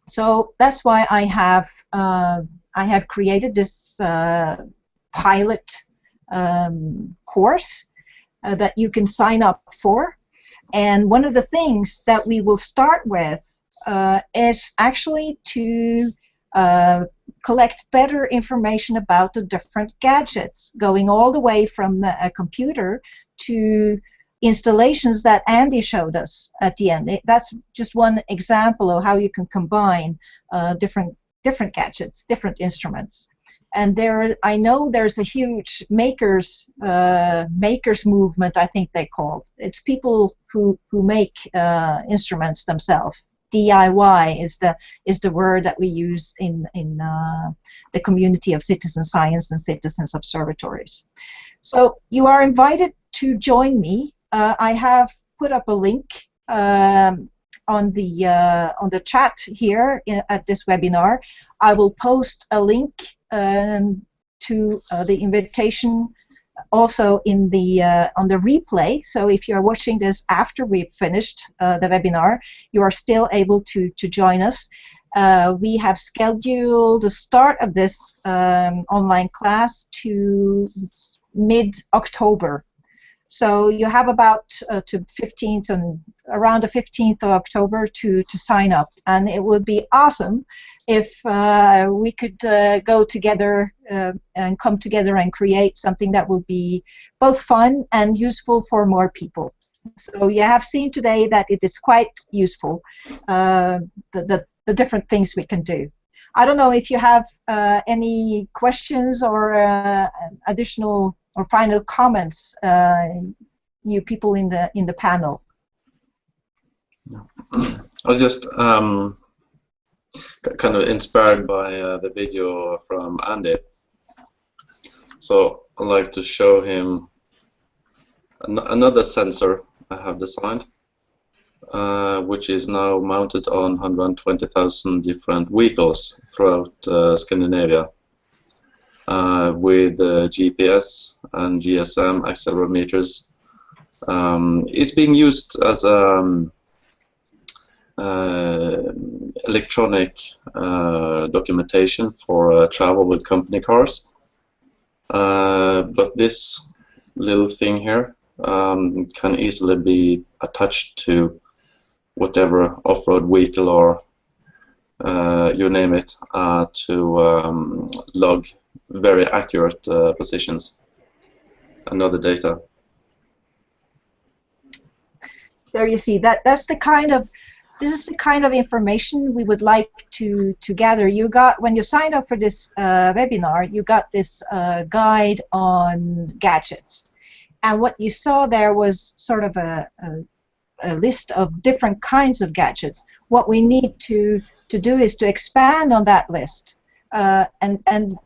so that's why I have created this pilot course that you can sign up for. And one of the things that we will start with is actually to collect better information about the different gadgets, going all the way from a computer to installations that Andy showed us at the end. That's just one example of how you can combine different gadgets, different instruments. And I know there's a huge makers movement, I think they call it. It's people who make instruments themselves. DIY is the word that we use in the community of citizen science and citizens observatories. So you are invited to join me. I have put up a link on the chat here at this webinar. I will post a link to the invitation also in the on the replay. So if you are watching this after we've finished the webinar, you are still able to join us. We have scheduled the start of this online class to mid-October. So you have about to 15th and around the 15th of October to sign up, and it would be awesome if we could go together and come together and create something that will be both fun and useful for more people. So you have seen today that it is quite useful, the different things we can do. I don't know if you have any questions or additional or final comments, you people in the panel. I was just kind of inspired by the video from Andy. So I'd like to show him another sensor I have designed, which is now mounted on 120,000 different vehicles throughout Scandinavia, with GPS and GSM accelerometers. It's being used as electronic documentation for travel with company cars. But this little thing here can easily be attached to whatever off-road vehicle or you name it, to log very accurate positions and other data. There you see, this is the kind of information we would like to gather. You got, when you signed up for this webinar, you got this guide on gadgets. And what you saw there was sort of a list of different kinds of gadgets. What we need to do is to expand on that list and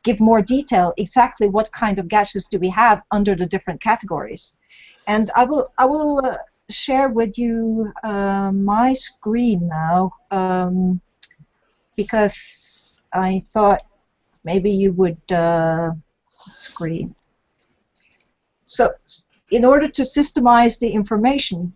give more detail exactly what kind of gadgets do we have under the different categories. And I will share with you my screen now, because I thought maybe you would screen. So in order to systemize the information,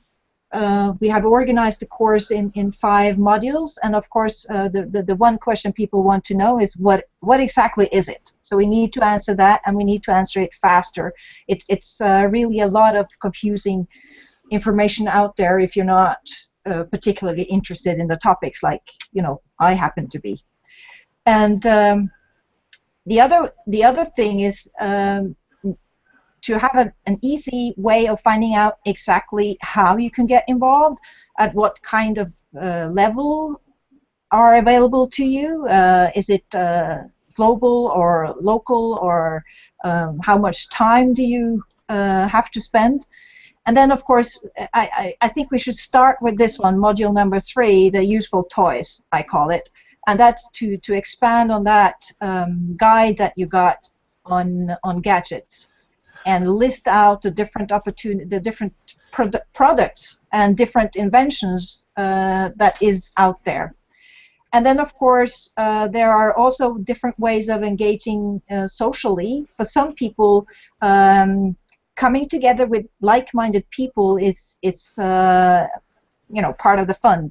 we have organized the course in 5 modules, and of course the one question people want to know is what exactly is it? So we need to answer that, and we need to answer it faster. It's really a lot of confusing information out there if you're not particularly interested in the topics, like I happen to be. And the other thing is to have an easy way of finding out exactly how you can get involved, at what kind of level are available to you. Is it global or local, or how much time do you have to spend? And then, of course, I think we should start with this one, module number 3, the useful toys, I call it. And that's to expand on that guide that you got on gadgets, and list out the different products and different inventions that is out there. And then, of course, there are also different ways of engaging socially. For some people, coming together with like-minded people is part of the fun.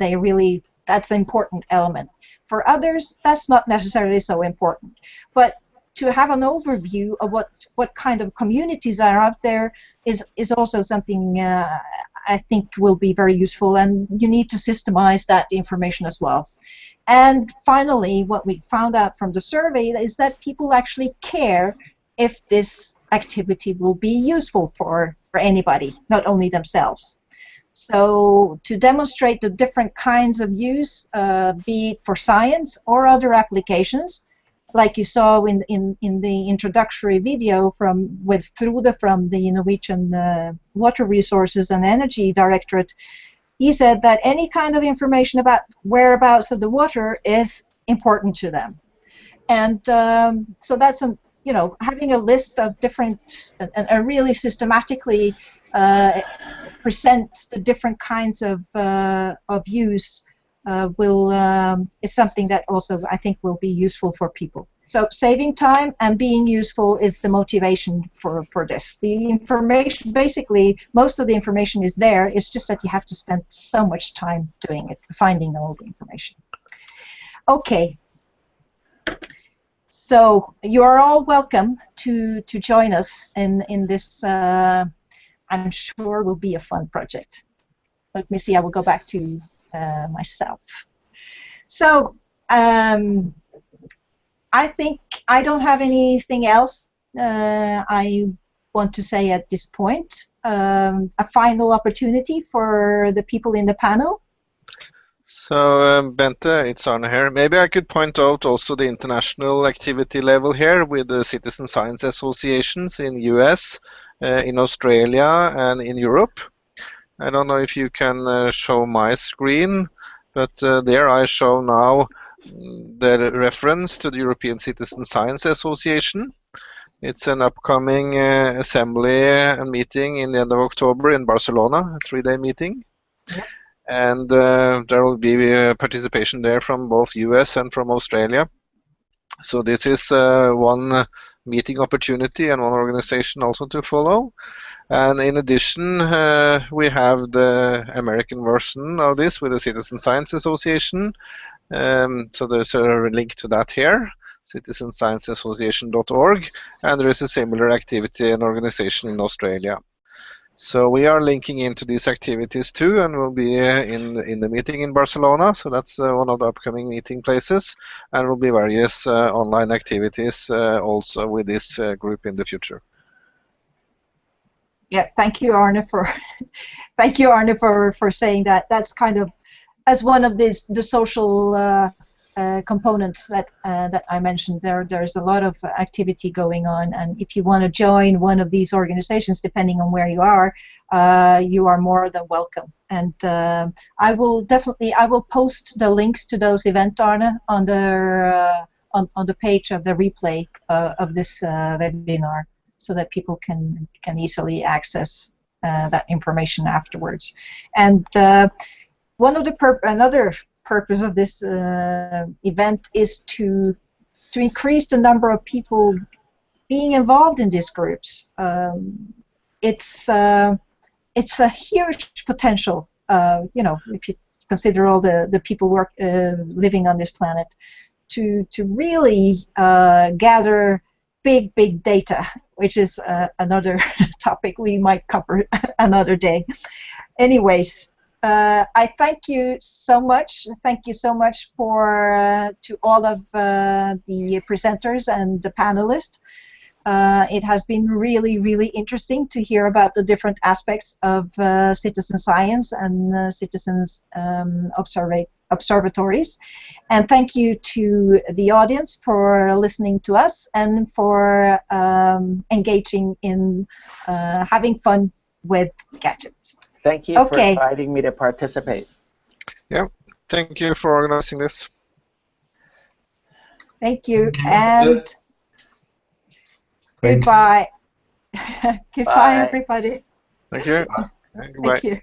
That's an important element. For others, that's not necessarily so important. But to have an overview of what kind of communities are out there is also something I think will be very useful, and you need to systemize that information as well. And finally, what we found out from the survey is that people actually care if this activity will be useful for anybody, not only themselves. So to demonstrate the different kinds of use, be it for science or other applications, like you saw in the introductory video with Frode from the Norwegian Water Resources and Energy Directorate, he said that any kind of information about whereabouts of the water is important to them. And so that's having a list of different and really systematically present the different kinds of use is something that also I think will be useful for people. So saving time and being useful is the motivation for this. The information, basically, most of the information is there. It's just that you have to spend so much time doing it, finding all the information. Okay. So you are all welcome to join us in this. I'm sure will be a fun project. Let me see. I will go back to myself. So I think I don't have anything else. I want to say at this point? A final opportunity for the people in the panel? So, Bente, it's Arne here. Maybe I could point out also the international activity level here with the citizen science associations in US, in Australia, and in Europe. I don't know if you can show my screen, but there I show now the reference to the European Citizen Science Association. It's an upcoming assembly and meeting in the end of October in Barcelona, a 3-day meeting. Yep. And there will be participation there from both US and from Australia. So this is one meeting opportunity and one organization also to follow. And in addition, we have the American version of this with the Citizen Science Association. So there's a link to that here, citizenscienceassociation.org, and there is a similar activity and organization in Australia. So we are linking into these activities too, and we'll be in the meeting in Barcelona. So that's one of the upcoming meeting places, and there will be various online activities also with this group in the future. Yeah, thank you, Arne, for thank you, Arne, for saying that. That's kind of as one of the social components that I mentioned. There's a lot of activity going on, and if you want to join one of these organizations, depending on where you are more than welcome. And I will post the links to those events, Arne, on the page of the replay of this webinar, so that people can easily access that information afterwards. And another purpose of this event is to increase the number of people being involved in these groups. It's a huge potential, if you consider all the people living on this planet, to really gather big data, which is another topic we might cover another day. Anyways, I thank you so much. Thank you so much to all of the presenters and the panelists. It has been really interesting to hear about the different aspects of citizen science and citizens observatories. And thank you to the audience for listening to us and for engaging in having fun with gadgets. Thank you for inviting me to participate. Yeah, thank you for organizing this. Thank you, and goodbye. Goodbye, everybody. Thank you. Goodbye. Thank you.